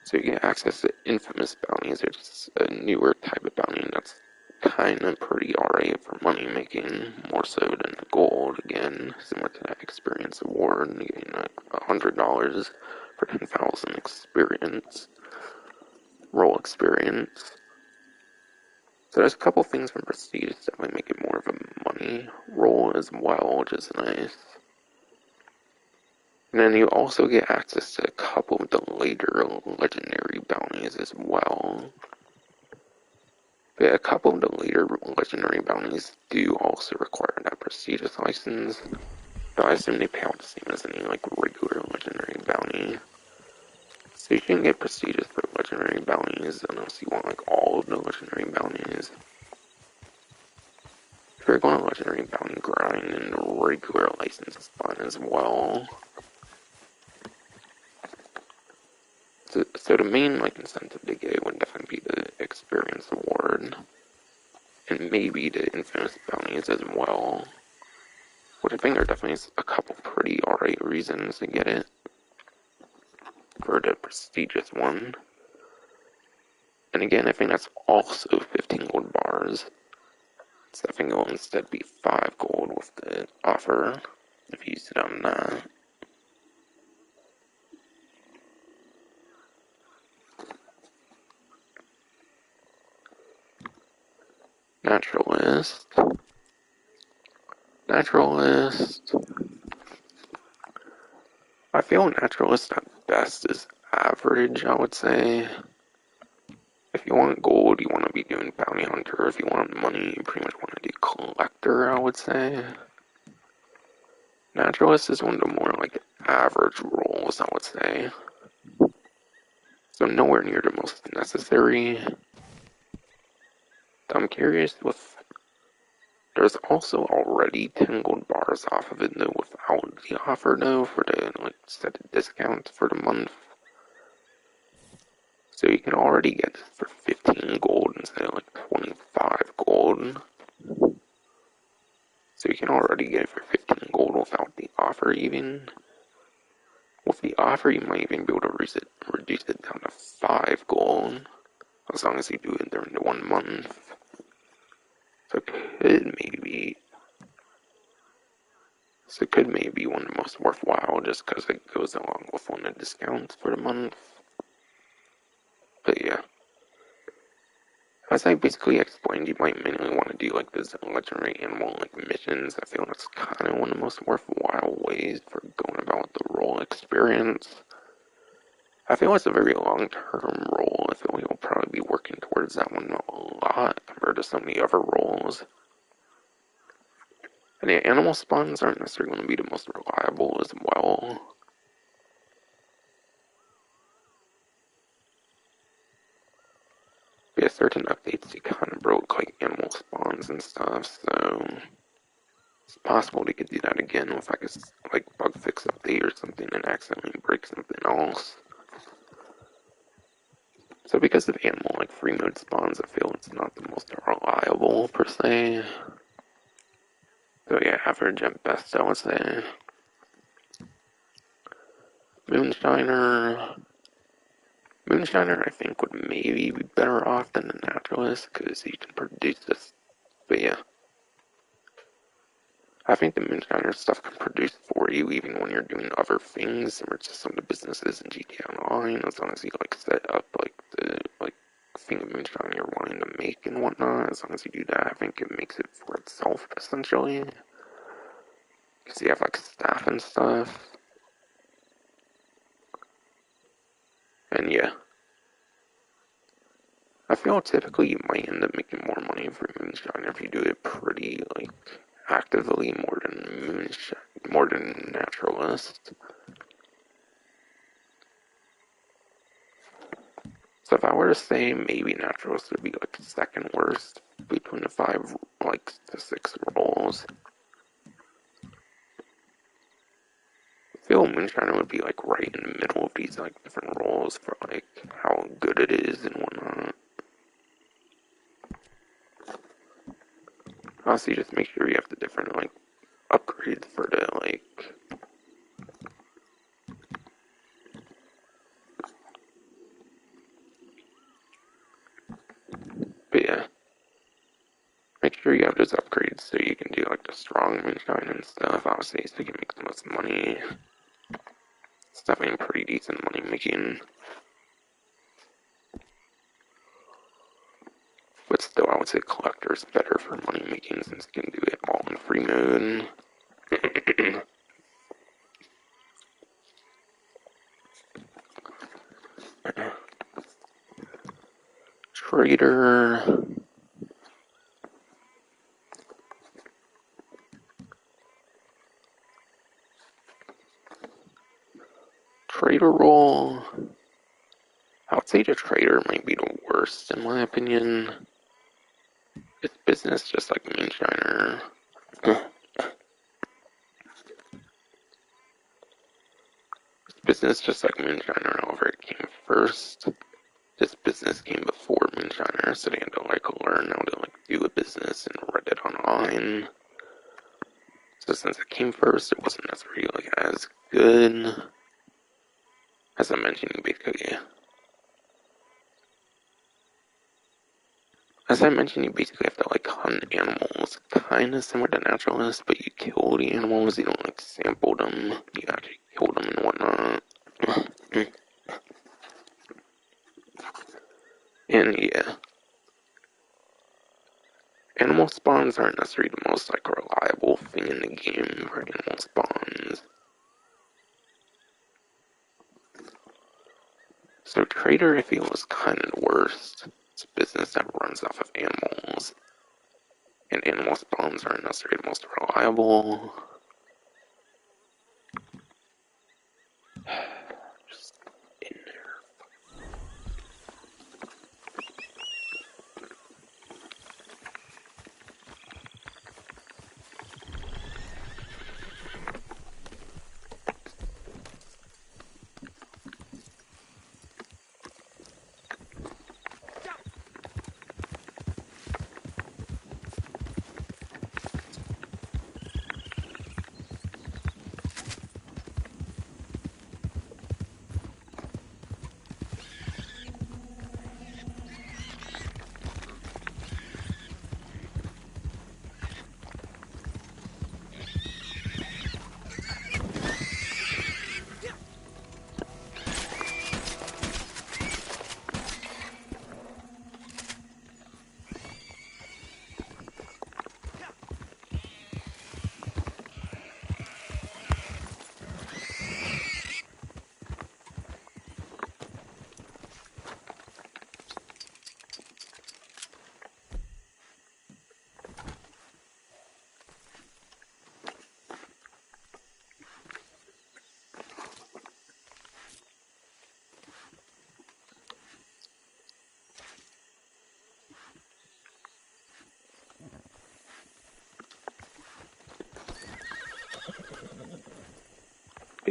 So you get access to infamous bounties, which is a newer type of bounty that's kind of pretty alright for money making, more so than the gold, again, similar to that experience award, getting like $100 for 10,000 experience, role experience. So there's a couple things from Prestige that might make it more of a money role as well, which is nice. And then you also get access to a couple of the later legendary bounties as well. But a couple of the later legendary bounties do also require that prestigious license. But I assume they pay out the same as any like regular legendary bounty. So you can get prestigious for legendary bounties unless you want like all of the legendary bounties. If you're going to legendary bounty grind, and the regular license is fun as well. So the main like incentive to get would definitely be the experience award, and maybe the infamous bounties as well. Which I think are definitely a couple pretty alright reasons to get it for the prestigious one. And again, I think that's also 15 gold bars. So I think it will instead be 5 gold with the offer if you use it on that. Naturalist. I feel Naturalist at best is average, I would say. If you want gold, you want to be doing Bounty Hunter. If you want money, you pretty much want to do Collector, I would say. Naturalist is one of the more, like, average roles, I would say. so nowhere near the most necessary. I'm curious if there's also already 10 gold bars off of it though without the offer though for the like set discount for the month. So you can already get it for 15 gold instead of like 25 gold. So you can already get it for 15 gold without the offer even. With the offer you might even be able to reduce it down to 5 gold. As long as you do it during the 1 month. So it could maybe be one of the most worthwhile just because it goes along with one of the discounts for the month. But yeah. As I basically explained, you might mainly want to do like this legendary animal like missions. I feel that's kind of one of the most worthwhile ways for going about the role experience. I feel it's a very long-term role. I feel you'll probably be working towards that one a lot compared to some of the other roles. And the animal spawns aren't necessarily going to be the most reliable as well. Yeah, certain updates you kind of broke like animal spawns and stuff, so it's possible they could do that again with like a bug fix update or something and accidentally break something else. So because of animal like free mode spawns, I feel it's not the most reliable per se. So yeah, average at best I would say. Moonshiner. Moonshiner I think would maybe be better off than the naturalist because he can produce this. But yeah. I think the Moonshiner stuff can produce for you even when you're doing other things, similar to some of the businesses in GTA Online, as long as you like set up like the thing of moonshine you're wanting to make and whatnot. As long as you do that, I think it makes it for itself essentially. Because you have like staff and stuff. And yeah. I feel typically you might end up making more money for moonshine if you do it pretty like actively more than naturalist. So if I were to say maybe naturalist would be like second worst between the 5 like the 6 roles. I feel Moonshiner would be like right in the middle of these like different roles for like how good it is and whatnot. Honestly, just make sure you have the different like upgrades for the like but yeah. Make sure you have those upgrades so you can do like the strong moonshine and stuff, obviously, so you can make the most money. It's definitely pretty decent money making. But still, I would say collector's better for money making since you can do it all in free mode. Trader. Trader role. I would say the trader might be the worst in my opinion. It's business just like Moonshiner. It's business just like Moonshiner, however it came first. This business came before Moonshiner, so they had to like learn how to like do a business and read it online. So since it came first, it wasn't necessarily like as good. As I mentioned, you basically have to like hunt animals, kind of similar to naturalists, but you kill the animals. You don't like sample them. You actually kill them and whatnot. And yeah, animal spawns aren't necessarily the most like reliable thing in the game for animal spawns. So trader I feel is kind of the worst. It's a business that runs off of animals. And animal spawns aren't necessarily the most reliable. Just in there.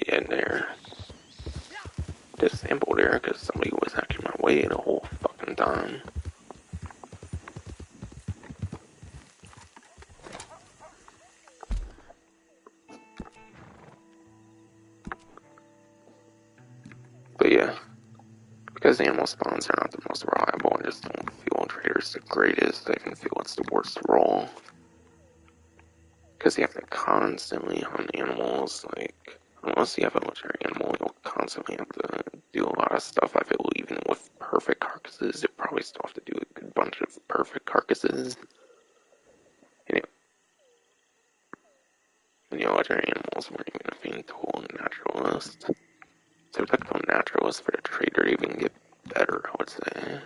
Yeah, there. Disabled there because somebody was actually my way the whole fucking time. But yeah, because animal spawns are not the most reliable, I just don't feel Trader's the greatest. I even feel it's the worst role. Because you have to constantly hunt animals, like, unless you have a legendary animal, you'll constantly have to do a lot of stuff. I feel even with perfect carcasses, you probably still have to do a good bunch of perfect carcasses. And legendary animals weren't even a fiend tool and naturalist. So it took a naturalist for the trader to even get better, I would say.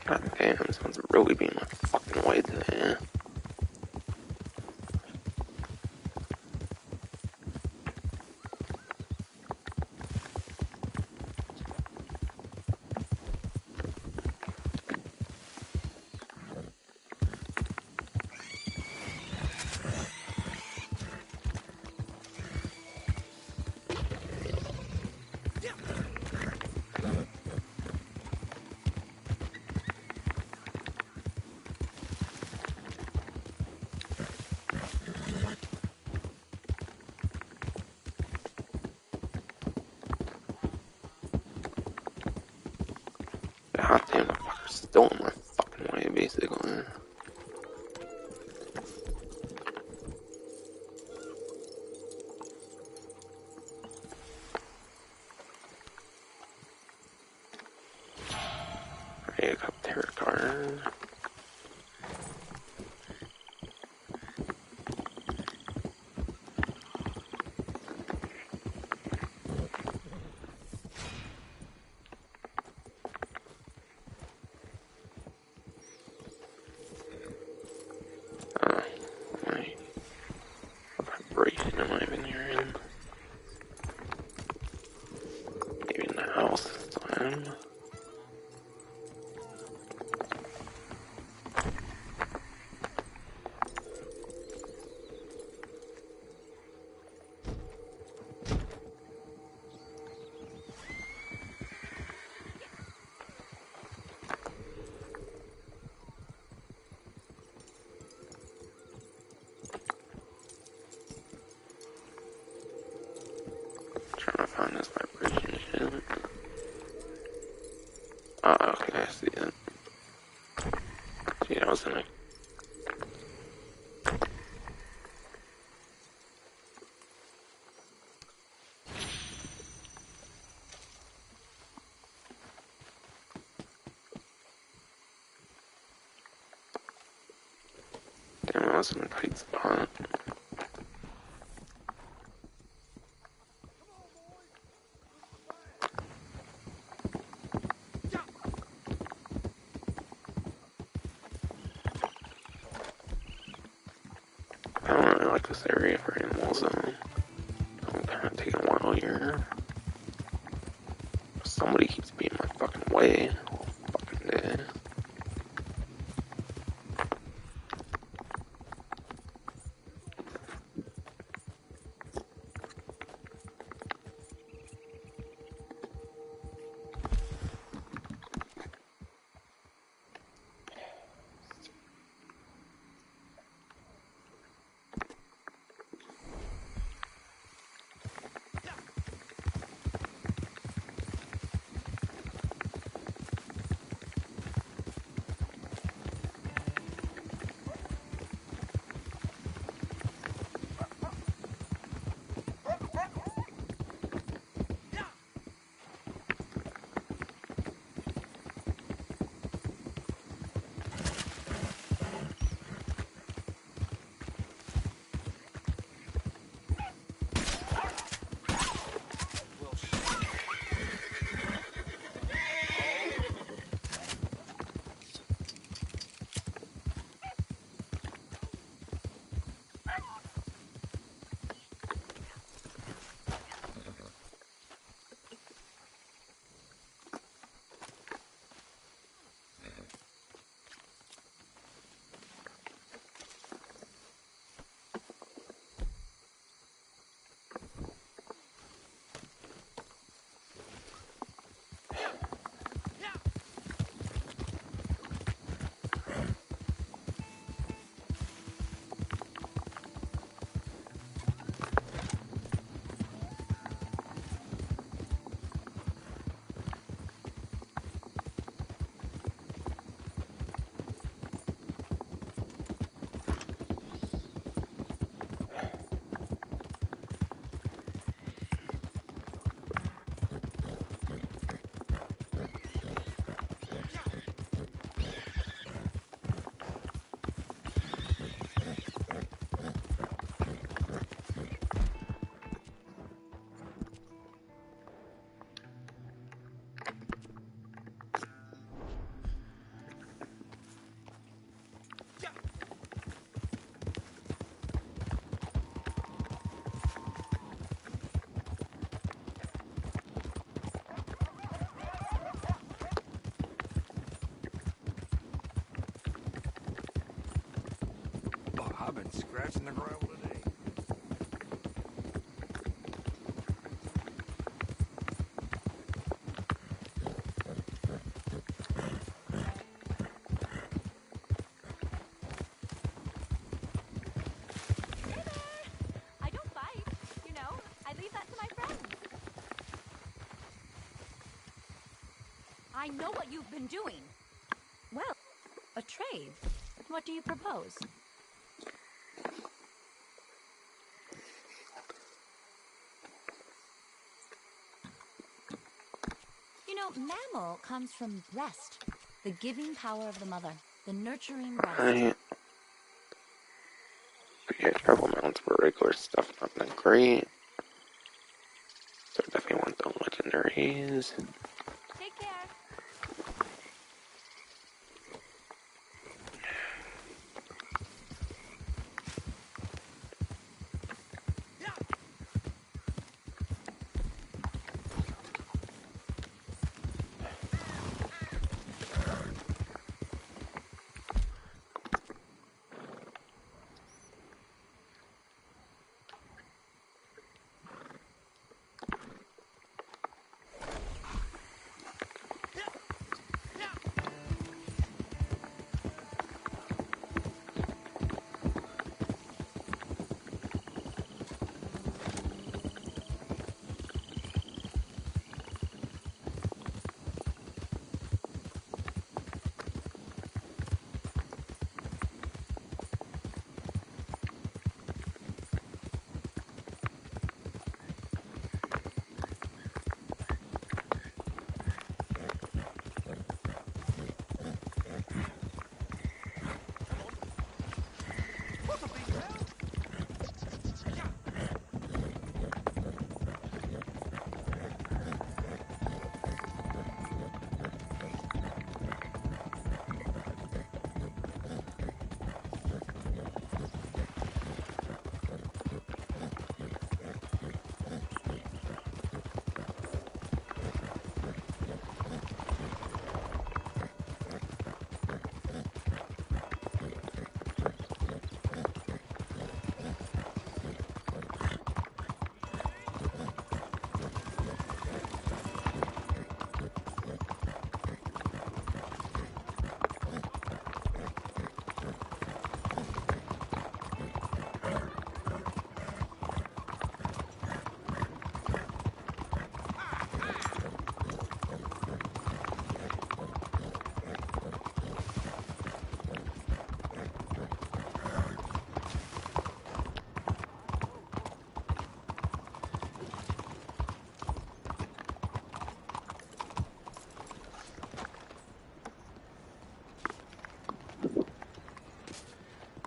God damn, this one's really being my fucking way today. God damn, the fucker's still in my fucking way, basically. Alright, I got tarot card. Right. Vibration am I even hearing? Maybe in the house this time. Trying to find this vibration shit. Oh, okay, I see it. See, I was in a... Damn, I was in a tight spot. I don't really like this area for animals, though. I'm kind of taking a while here. Somebody keeps being my fucking way all fucking day. scratching the gravel today. I don't bite, you know. I leave that to my friends. I know what you've been doing. Well, a trade. What do you propose? You know, mammal comes from breast, the giving power of the mother, the nurturing breast. Yeah, travel mounts for regular stuff, not that great. So definitely want the legendaries. Take care.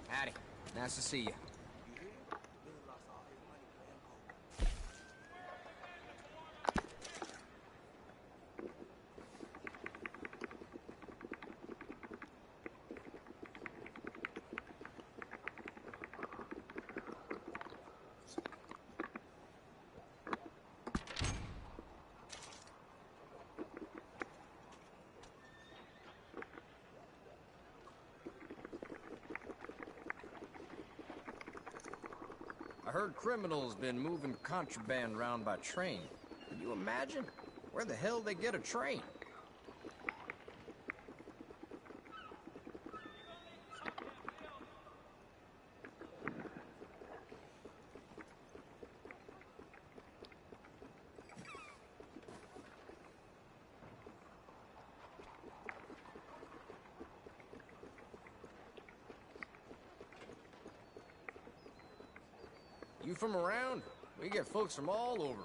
Howdy. Nice to see you. I heard criminals been moving contraband around by train. Can you imagine? Where the hell they get a train? You from around? We get folks from all over.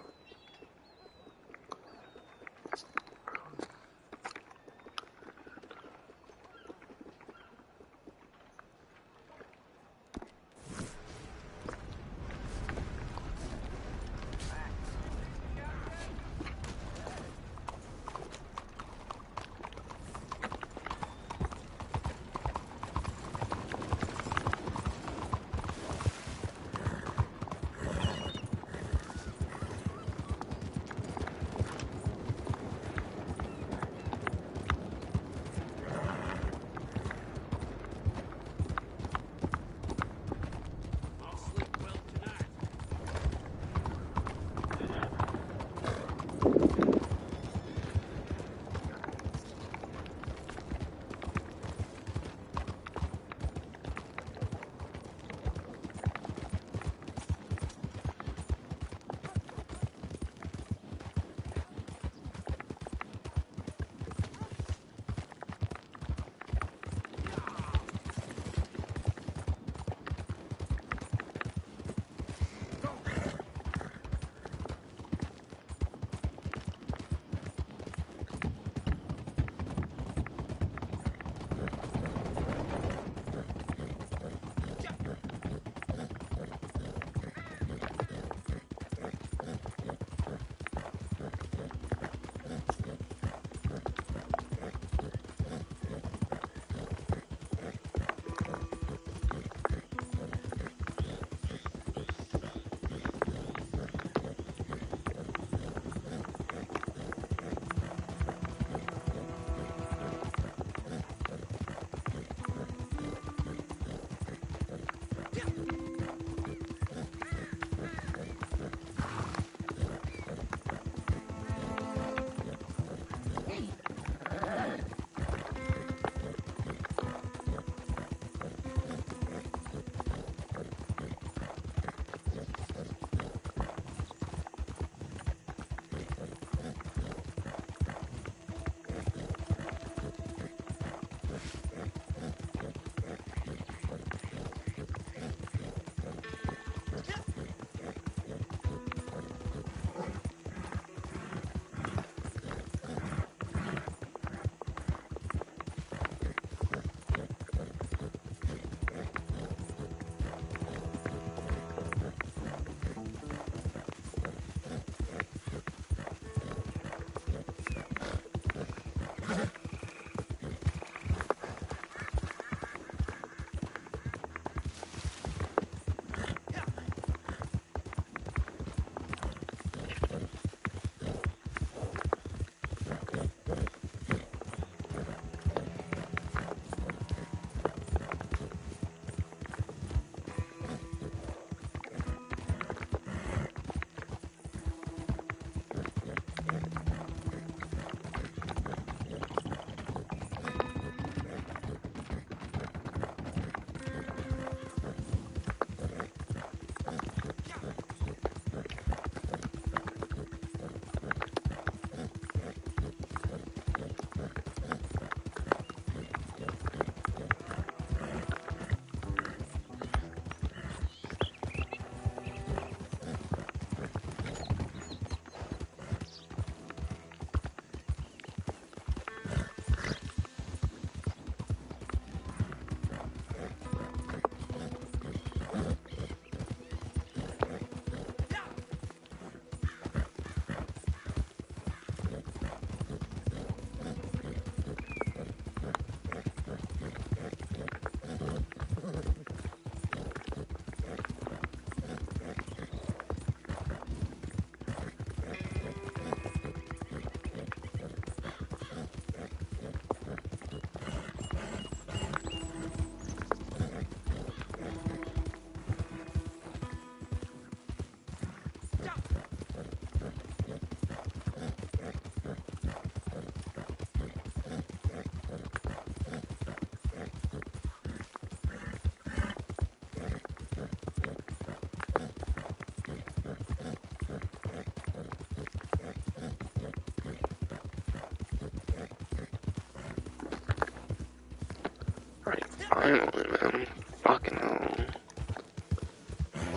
Finally, man. Fucking hell.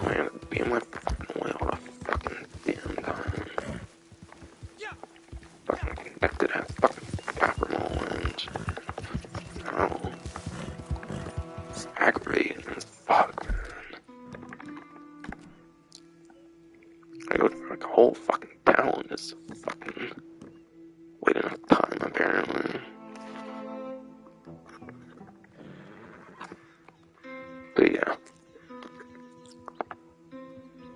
I gotta be in my fucking way all the fucking damn time. Fucking connected that fucking capital and hell. It's aggravating as fuck, man. I go to like a whole fucking town is fucking waiting enough time apparently. But yeah.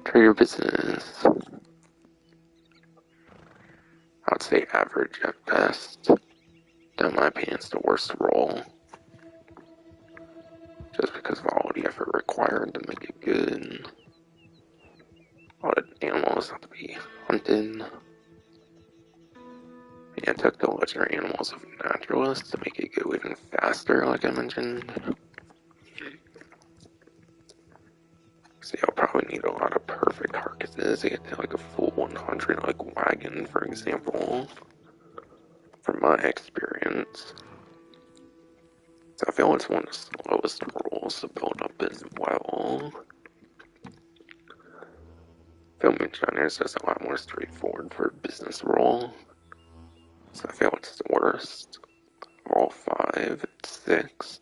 Trader business. I'd say average at best. In my opinion, it's the worst role. Just because of all the effort required to make it good. All the animals have to be hunted. Yeah, it took the legendary animals of naturalists to make it go even faster, like I mentioned. So you'll probably need a lot of perfect carcasses to get to like a full 100, like wagon, for example. From my experience. So I feel it's one of the slowest roles to build up as well. Filming genre is just a lot more straightforward for a business role. So I feel it's the worst of all 5. It's 6.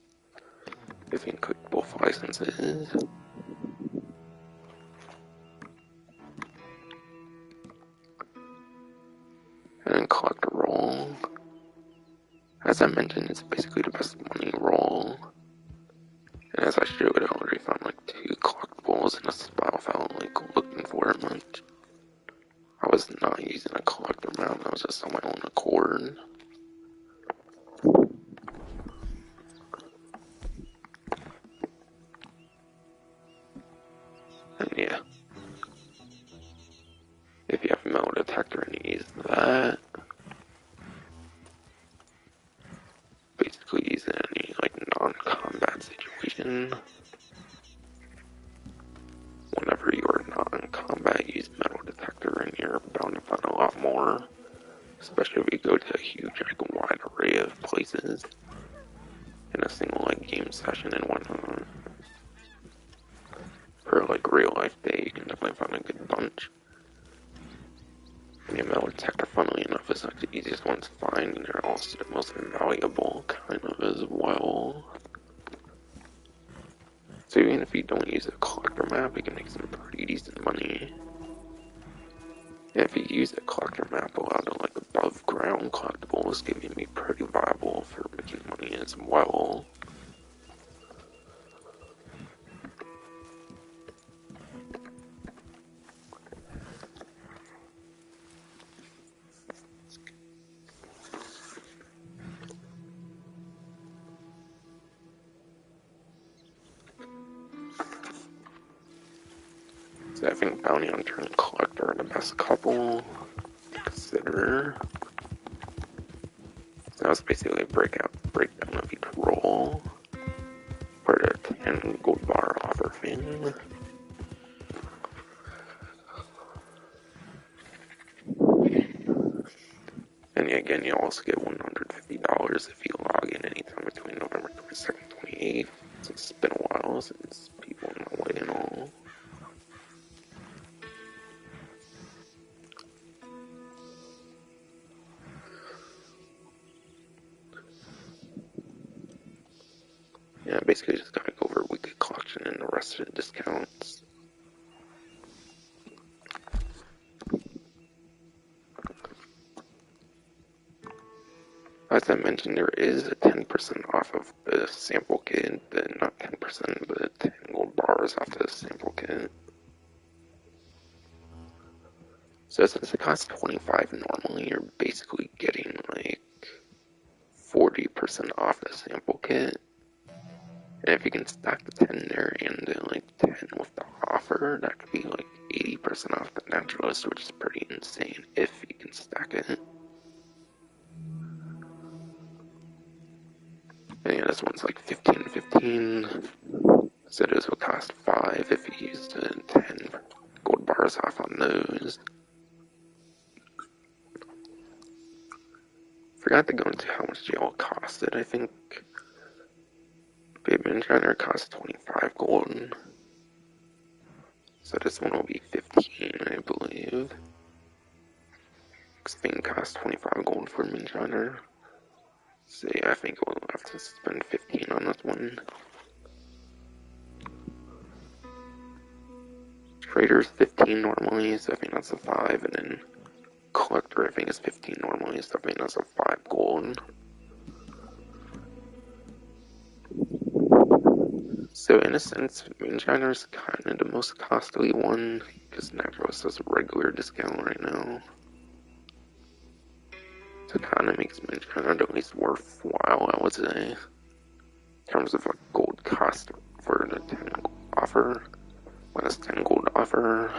If you include both licenses. And then collector role. As I mentioned, it's basically the best money role. And as I showed, I already found like 2 collectibles in a spot without like looking for it much. I was not using a collector map, I was just on my own accord. And yeah. If you have metal detector and you use that, basically use it in any like non-combat situation. Whenever you are not in combat, use metal detector and you're bound to find a lot more. Especially if you go to a huge, like, wide array of places in a single, like, game session and whatnot. For, like, real life day, you can definitely find a good bunch. And the metal detector, funnily enough, is like the easiest one to find, and they're also the most valuable, kind of, as well. So even if you don't use a collector map, you can make some pretty decent money. And if you use a collector map, a lot of like above ground collectibles can be pretty viable for making money as well. So I think Bounty Hunter and Collector are the best couple to consider. So that's basically a breakdown of each role for the 10 gold bar offer thing. And again, you also get $150 if you log in anytime between November 22nd and 28th. So it's been a while since people in my way and all. Yeah, basically just gotta go over weekly collection and the rest of the discounts. As I mentioned, there is a 10% off of the sample kit, not 10%, but 10 gold bars off the sample kit. So since it costs 25 normally, you're basically getting like 40% off the sample kit. And if you can stack the 10 there and the like 10 with the offer, that could be like 80% off the naturalist, which is pretty insane if you can stack it. And yeah, this one's like 15. So this will cost 5 if you use the 10 gold bars off on those. Forgot to go into how much they all costed. I think Bateman Shiner costs 25 gold. So this one will be 15, I believe. Next thing costs 25 gold for Minshiner. So yeah, I think we'll have to spend 15 on this one. Trader's 15 normally, so I think that's a 5, and then Collector I think is 15 normally, so I think that's a 5 gold. So in a sense, Moonshiner is kind of the most costly one, because Necros has a regular discount right now. So it kind of makes Moonshiner at least worthwhile, I would say. In terms of like gold cost for the 10 gold offer. Minus 10 gold offer.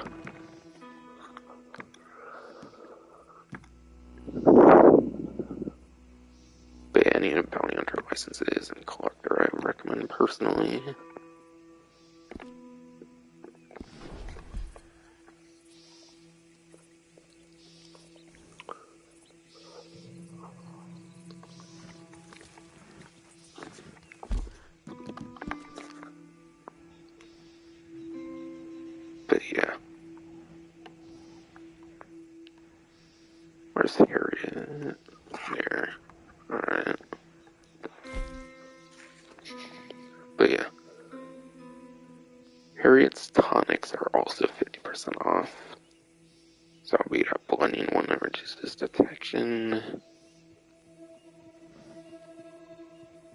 But yeah, any bounty hunter licenses and collector I would recommend personally. But yeah. Where's Harriet? There. Alright. But yeah. Harriet's tonics are also 50% off. So I'll beat up blending one that reduces detection.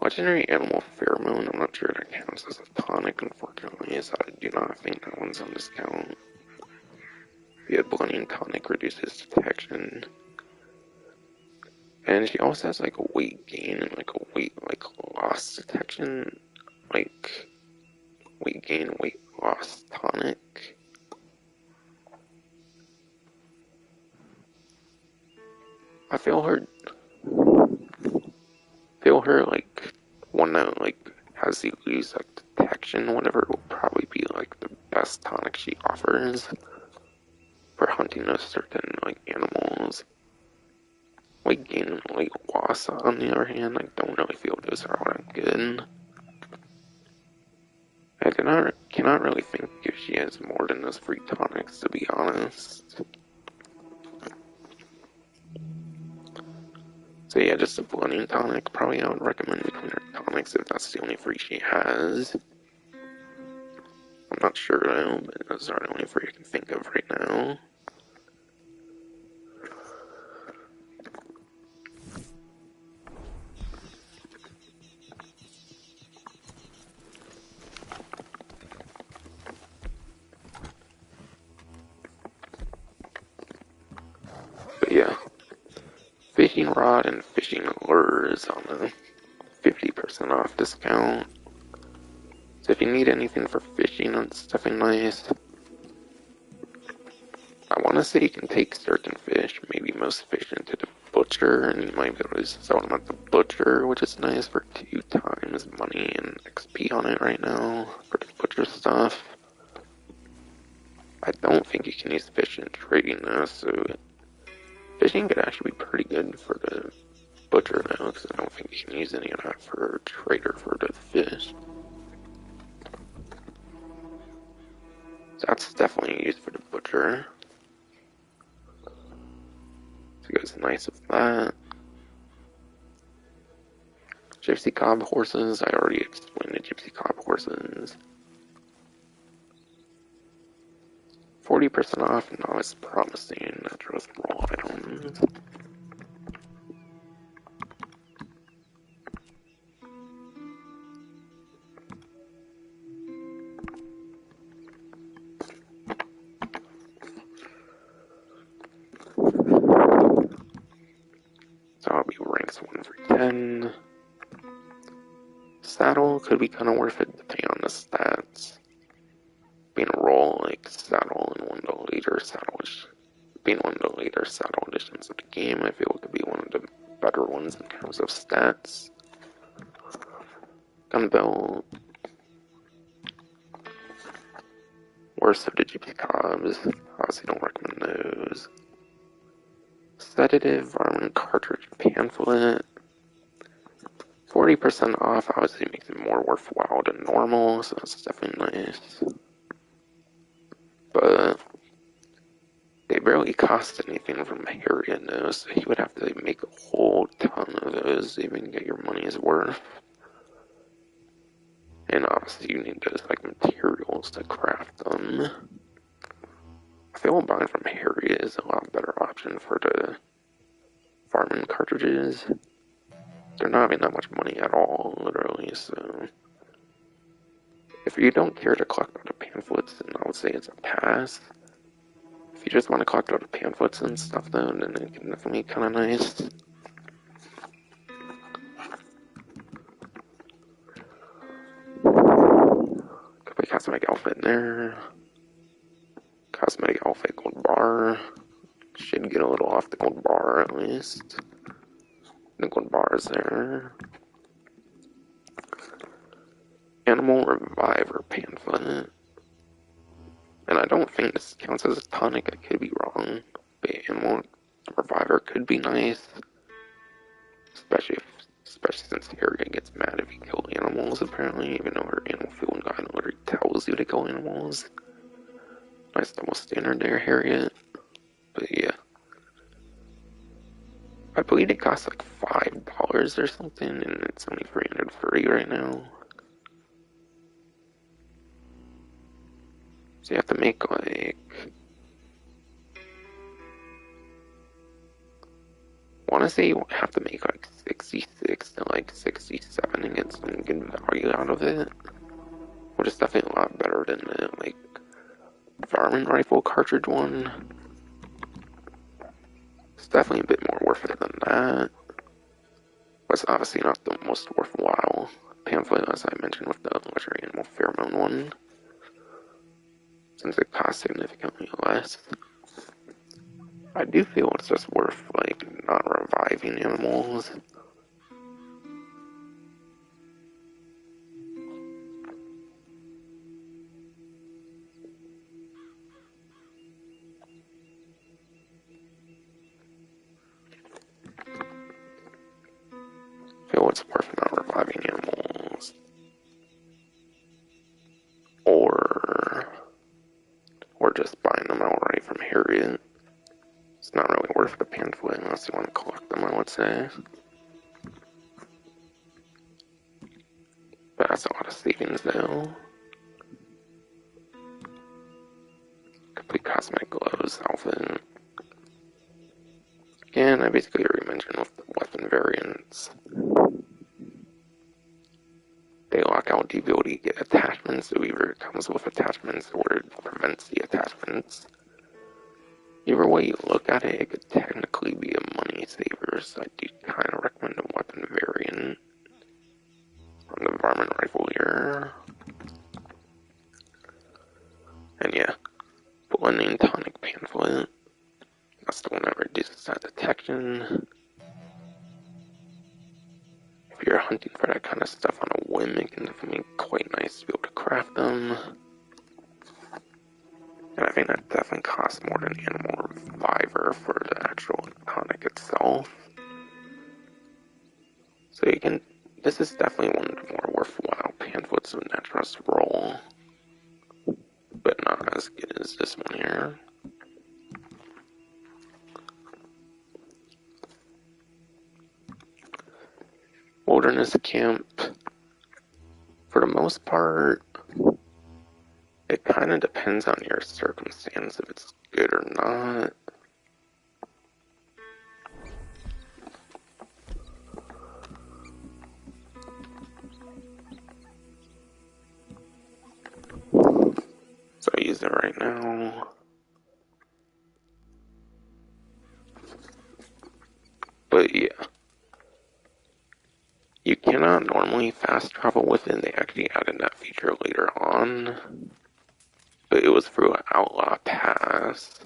Legendary animal pheromone, I'm not sure that counts as a tonic, unfortunately, so I do not think that one's on discount. Yeah, blending tonic reduces detection. And she also has like a weight gain and like a weight loss detection. Like weight gain, weight loss tonic. I feel her like one that like has the least like detection, whatever, will probably be like the best tonic she offers for hunting those certain like animals. Weight gain and weight loss, on the other hand, I don't really feel those are all that good. I cannot really think if she has more than those free tonics, to be honest. So yeah, just a blending tonic, probably I would recommend between her tonics if that's the only free she has. I'm not sure though, but those are the only free I can think of right now. But yeah, fishing rod and fishing lures on a 50% off discount. So if you need anything for fishing, that's definitely nice. I want to say you can take certain fish, maybe most fish, into the butcher, and you might be able to sell them at the butcher, which is nice for 2 times money and XP on it right now for the butcher stuff. I don't think you can use fish in trading though, so fishing could actually be pretty good for the butcher now, because I don't think you can use any of that for trader for the fish. So that's definitely used for the butcher. So it goes nice with that. Gypsy cob horses, I already explained the gypsy cob horses. 40% off, not as promising, natural raw items. So I'll be ranks 1 through 10. Saddle could be kind of worth it depending on the stats. Being a roll like saddle and one of the later saddle editions of the game, I feel it could be one of the better ones in terms of stats. Gunbelt. Worst of the gypsy cobs. Obviously don't recommend those. Sedative, varmint cartridge pamphlet. 40% off obviously makes it more worthwhile than normal, so that's definitely nice. But they barely cost anything from Harriet though, so you would have to make a whole ton of those to even get your money's worth. And obviously you need those like materials to craft them. I feel buying from Harriet is a lot better option for the farming cartridges. They're not having that much money at all, literally, so if you don't care to collect all the pamphlets, then I would say it's a pass. If you just want to collect all the pamphlets and stuff though, then it can definitely be kind of nice. Could be cosmetic outfit in there. Cosmetic outfit gold bar. Should get a little off the gold bar at least. The gold bar is there. Animal Reviver pamphlet. And I don't think this counts as a tonic, I could be wrong. But Animal Reviver could be nice. Especially since Harriet gets mad if you kill animals, apparently, even though her animal field guide literally tells you to kill animals. Nice double standard there, Harriet. But yeah. I believe it costs like $5 or something, and it's only 330 right now. So you have to make like... I want to say you have to make like 66 to like 67 and get some good value out of it. Which is definitely a lot better than the like farming rifle cartridge one. It's definitely a bit more worth it than that. But it's obviously not the most worthwhile pamphlet, as I mentioned with the legendary animal pheromone one, since it costs significantly less. I do feel it's just worth like not reviving animals. I feel it's worth not reviving animals. Or just buying them outright from Harriet. It's not really worth the pamphlet unless you want to collect them, I would say. But that's a lot of savings though. Complete cosmetic gloves outfit. Again, I basically already mentioned with the weapon variants. They lock out the ability to get attachments, so either it comes with attachments or it prevents the attachments. Either way you look at it, it could technically be a money saver, so I do kind of recommend a weapon variant on the varmint rifle here. And yeah, blending tonic pamphlet. That's the one that reduces that detection. If you're hunting for that kind of stuff on a whim, it can definitely be quite nice to be able to craft them. And I think that definitely costs more than Animal Reviver for the actual tonic itself. So you can, this is definitely one of the more worthwhile pamphlets of Natural Roll, but not as good as this one here. Wilderness Camp, for the most part, it kind of depends on your circumstance if it's good or not. So I use it right now. But yeah. You cannot normally fast travel with it. They actually added that feature later on. But it was through Outlaw Pass.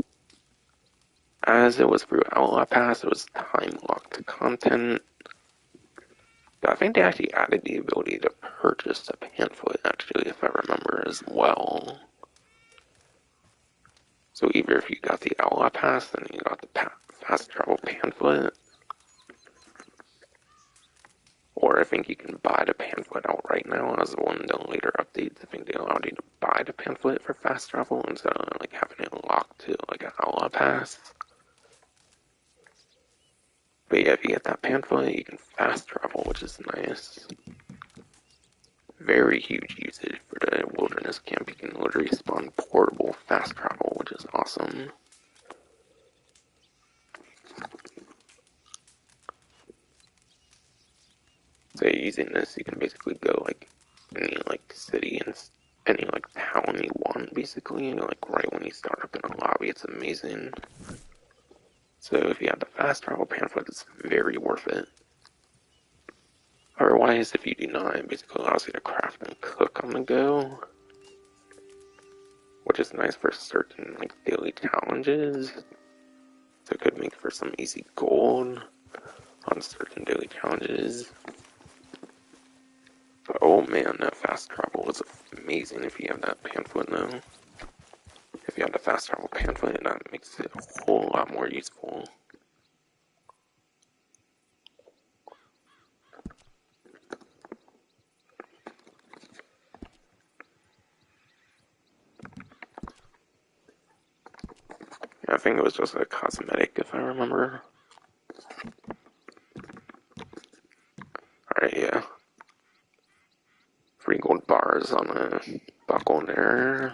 As it was through Outlaw Pass, it was time-locked content. But I think they actually added the ability to purchase a pamphlet, actually, if I remember as well. So either if you got the Outlaw Pass, then you got the fast travel pamphlet. Or I think you can buy the pamphlet outright now, as one of the later updates. I think they allowed you to buy the pamphlet for fast travel instead of like having it locked to like an outlaw pass. But yeah, if you get that pamphlet, you can fast travel, which is nice. Very huge usage for the wilderness camp. You can literally spawn portable fast travel, which is awesome. So using this, you can basically go like any like city and any like town you want, basically, like right when you start up in a lobby. It's amazing. So if you have the fast travel pamphlet, it's very worth it. Otherwise, if you do not, it basically allows you to craft and cook on the go, which is nice for certain like daily challenges. So it could make for some easy gold on certain daily challenges. But oh man, that fast travel is amazing if you have that pamphlet though. If you have the fast travel pamphlet, that makes it a whole lot more useful. Yeah, I think it was just a cosmetic if I remember. Alright, yeah. Free gold bars on a buckle there.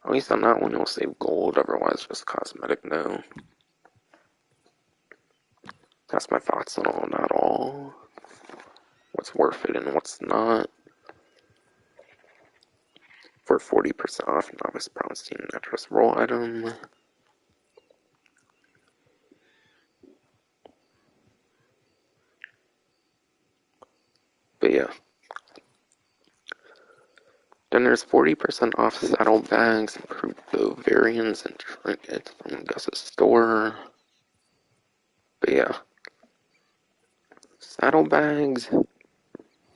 At least on that one you'll save gold, otherwise just cosmetic no. That's my thoughts on that all. What's worth it and what's not. For 40% off Novice Promising Netris Roll item. But yeah. Then there's 40% off saddlebags, improved bow variants, and trinkets from Gus's store. But yeah. Saddlebags.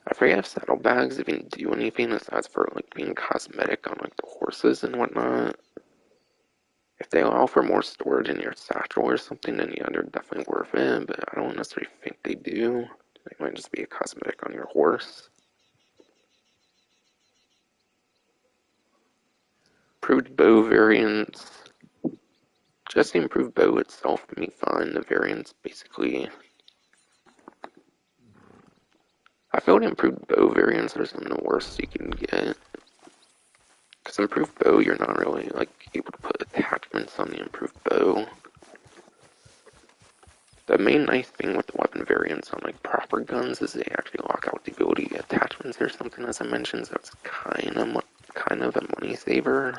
I forget if saddlebags even do anything aside for like being cosmetic on like the horses and whatnot. If they allow for more storage in your satchel or something, then yeah, they're definitely worth it, but I don't necessarily think they do. They might just be a cosmetic on your horse. Improved bow variants. Just the improved bow itself to me fine. The variants basically. I feel the improved bow variants are some of the worst you can get. Because improved bow, you're not really like able to put attachments on the improved bow. The main nice thing with the weapon variants on like proper guns is they actually lock out the ability to get attachments or something, as I mentioned, so it's kind of a money saver.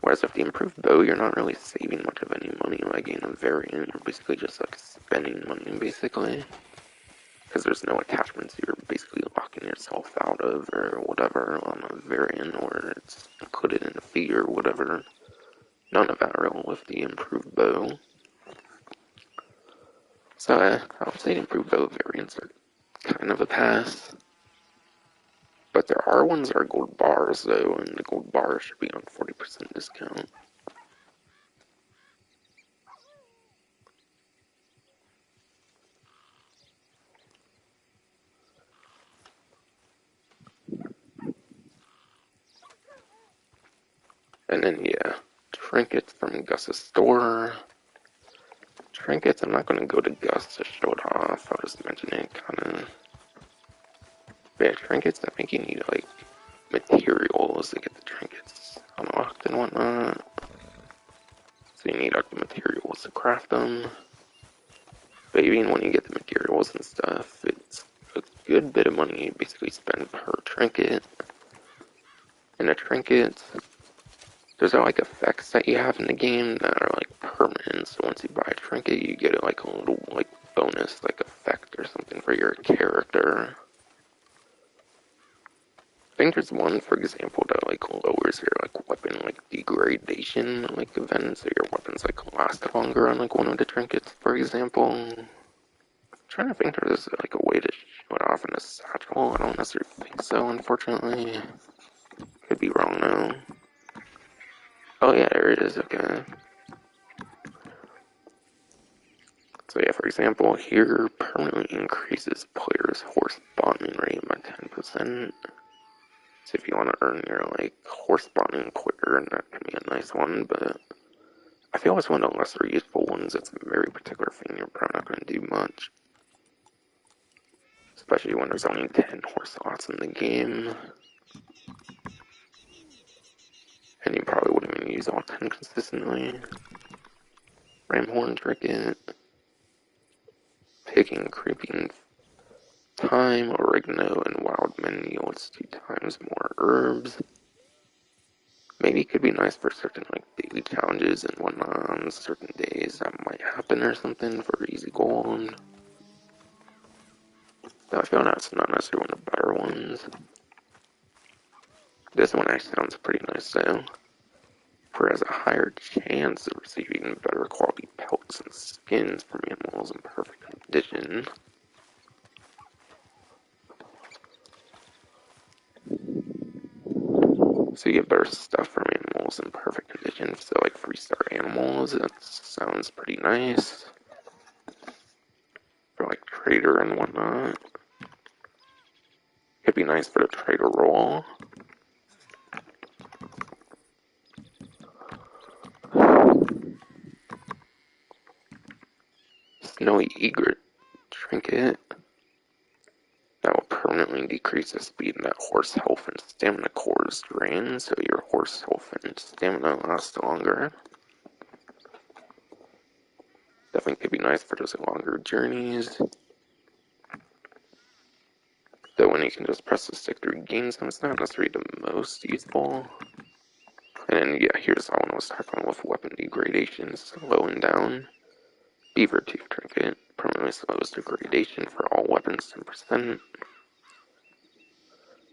Whereas with the improved bow, you're not really saving much of any money by getting a variant. You're basically just like spending money, basically. Because there's no attachments you're basically locking yourself out of or whatever on a variant, or it's included in the fee or whatever. None of that real with the improved bow. So I would say the improved bow variants are kind of a pass. But there are ones that are gold bars though, and the gold bars should be on 40% discount. And then yeah, trinkets from Gus's store. Trinkets, I'm not going to go to Gus to show it off, I'll just mention it kind of. But yeah, trinkets, I think you need like materials to get the trinkets unlocked and whatnot. So you need like the materials to craft them. But even when you get the materials and stuff, it's a good bit of money you basically spend per trinket. And the trinkets, there's like effects that you have in the game that are like permanent. So once you buy a trinket, you get like a little like bonus like effect or something for your character. I think there's one, for example, that like lowers your like weapon like degradation like event, so your weapons like last longer on like one of the trinkets, for example. I'm trying to think there's like a way to show it off in a satchel. I don't necessarily think so, unfortunately. Could be wrong though. Oh yeah, there it is, okay. So yeah, for example, here permanently increases players' horse bonding rate by 10%. So if you want to earn your like horse bonding quicker, that can be a nice one, but I feel it's one of the lesser useful ones. It's a very particular thing you're probably not going to do much. Especially when there's only 10 horse slots in the game. And you probably wouldn't even use all 10 consistently. Ramhorn Trinket. Picking, creeping, thyme, oregano, and wild men yields 2 times more herbs. Maybe it could be nice for certain like daily challenges and whatnot on certain days that might happen or something for easy gold. Though I feel that's not necessarily one of the better ones. This one actually sounds pretty nice though. For has a higher chance of receiving better quality pelts and skins from animals in perfect condition. So you get better stuff from animals in perfect condition. So like 3-star animals, that sounds pretty nice. For like trader and whatnot. Could be nice for the trader role. Snowy Egret Trinket. That will permanently decrease the speed that horse health and stamina cores drain, so your horse health and stamina last longer. Definitely could be nice for those longer journeys. Though when you can just press the stick to regain some, it's not necessarily the most useful. And then, yeah, here's how one was talking about with weapon degradation, slowing down. Beaver Tooth Trinket permanently slows degradation for all weapons 10%.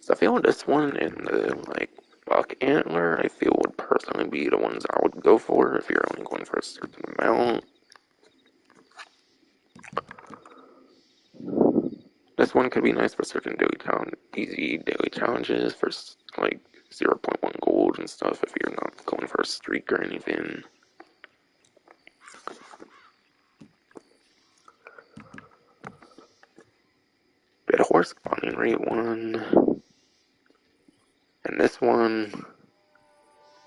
So I feel this one and the like buck antler, I feel would personally be the ones I would go for if you're only going for a certain amount. This one could be nice for certain easy daily challenges for like 0.1 gold and stuff if you're not going for a streak or anything. Bit of horse bonding rate one. And this one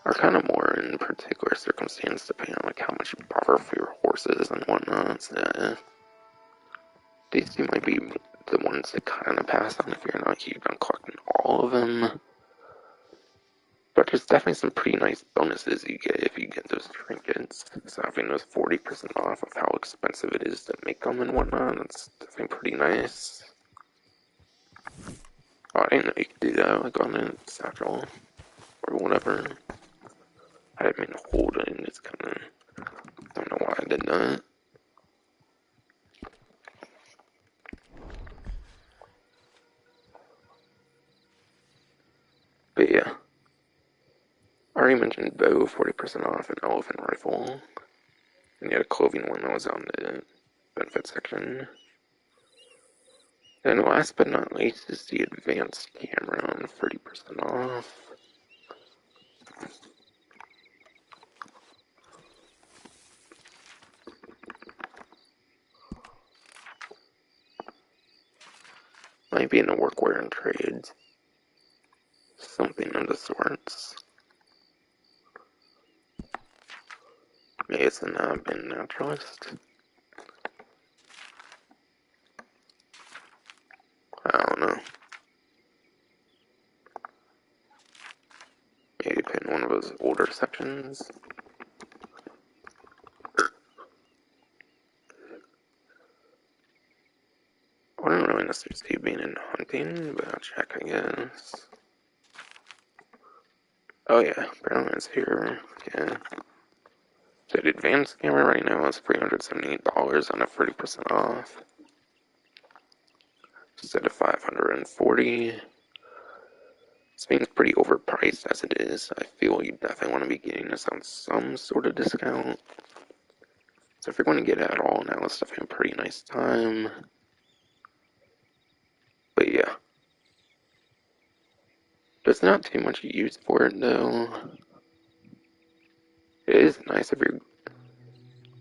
are kind of more in particular circumstance depending on like how much you buffer for your horses and whatnot. So these two might be the ones that kind of pass on if you're not huge on collecting all of them. But there's definitely some pretty nice bonuses you get if you get those trinkets. So having those 40% off of how expensive it is to make them and whatnot, that's definitely pretty nice. Oh, I didn't know you could do that, like on a satchel or whatever. I didn't mean to hold it, and it's kind of, I don't know why I did that. But yeah, I already mentioned bow, 40% off, and elephant rifle. And you had a clothing one that was on the benefit section. And last but not least is the advanced camera on 30% off. Might be in the workwear and trades. Something of the sorts. Maybe it's an urban naturalist. I don't know. Maybe put in one of those older sections. I wouldn't really necessarily see you being in hunting, but I'll check, I guess. Oh yeah, apparently it's here. Yeah. So the advanced camera right now is $378 on a 30% off. Instead of $540. This thing's pretty overpriced as it is. I feel you definitely want to be getting this on some sort of discount. So if you're going to get it at all now, it's definitely a pretty nice time. But yeah. There's not too much use for it though. It is nice if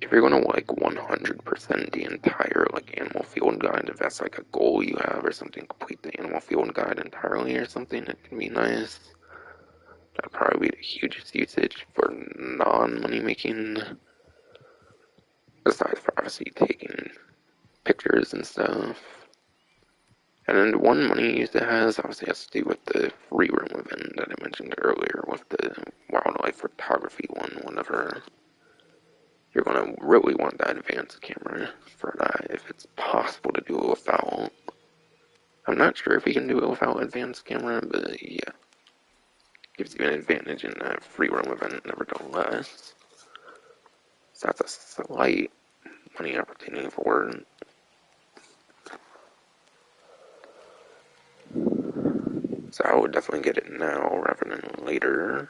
if you're gonna like 100% the entire like animal field guide, if that's like a goal you have or something, complete the animal field guide entirely or something, it can be nice. That'd probably be the hugest usage for non-money making, aside from obviously taking pictures and stuff. And then the one money use it has obviously has to do with the free room event that I mentioned earlier with the wildlife photography one. Whenever you're gonna really want that advanced camera for that, if it's possible to do it without. I'm not sure if you can do it without advanced camera, but yeah, gives you an advantage in that free roam event nevertheless. So that's a slight money opportunity for it. So I would definitely get it now rather than later.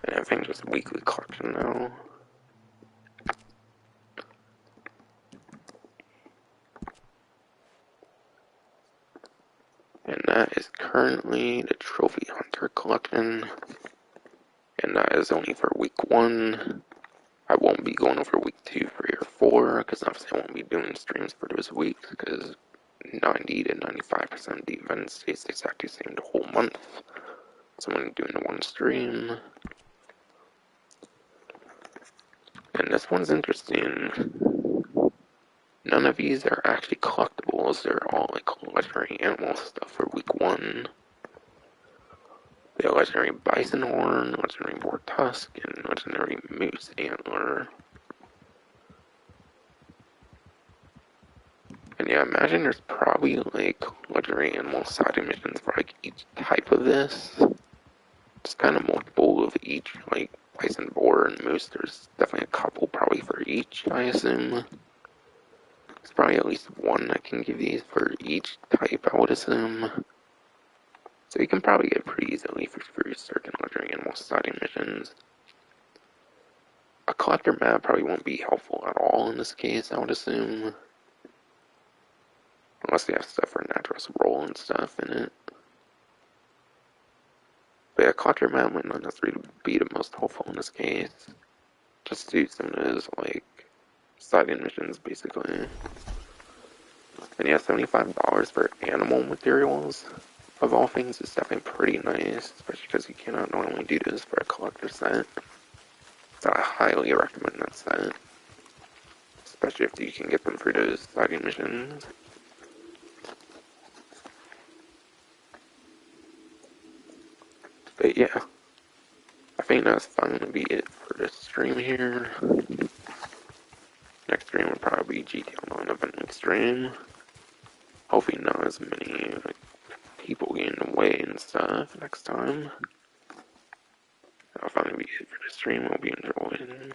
And I think just weekly collection now. And that is currently the Trophy Hunter collection. And that is only for week 1. I won't be going over week 2, 3, or 4, because obviously I won't be doing streams for those weeks, because 90 to 95% of the events stays exactly the same the whole month. So I'm only doing the one stream. And this one's interesting. None of these are actually collectibles, they're all like legendary animal stuff for week 1. The legendary bison horn, legendary boar tusk, and legendary moose antler. And yeah, imagine there's probably like legendary animal side missions for like each type of this. Just kind of multiple of each, like bison, boar, and moose. There's definitely a couple probably for each, I assume. There's probably at least one I can give these for each type, I would assume. So you can probably get pretty easily for certain legendary animal society missions. A collector map probably won't be helpful at all in this case, I would assume. Unless they have stuff for natural roll and stuff in it. But yeah, collector map might not necessarily be the most helpful in this case. Just do some of those, like, side missions, basically. And yeah, $75 for animal materials, of all things, is definitely pretty nice, especially because you cannot normally do this for a collector set. So I highly recommend that set, especially if you can get them for those side missions. But yeah, I think that's finally gonna be it for this stream here. Next stream will probably be GTA Online event stream. Hopefully not as many like people getting in the way and stuff next time. That'll finally be it for the stream. Hope you enjoyed.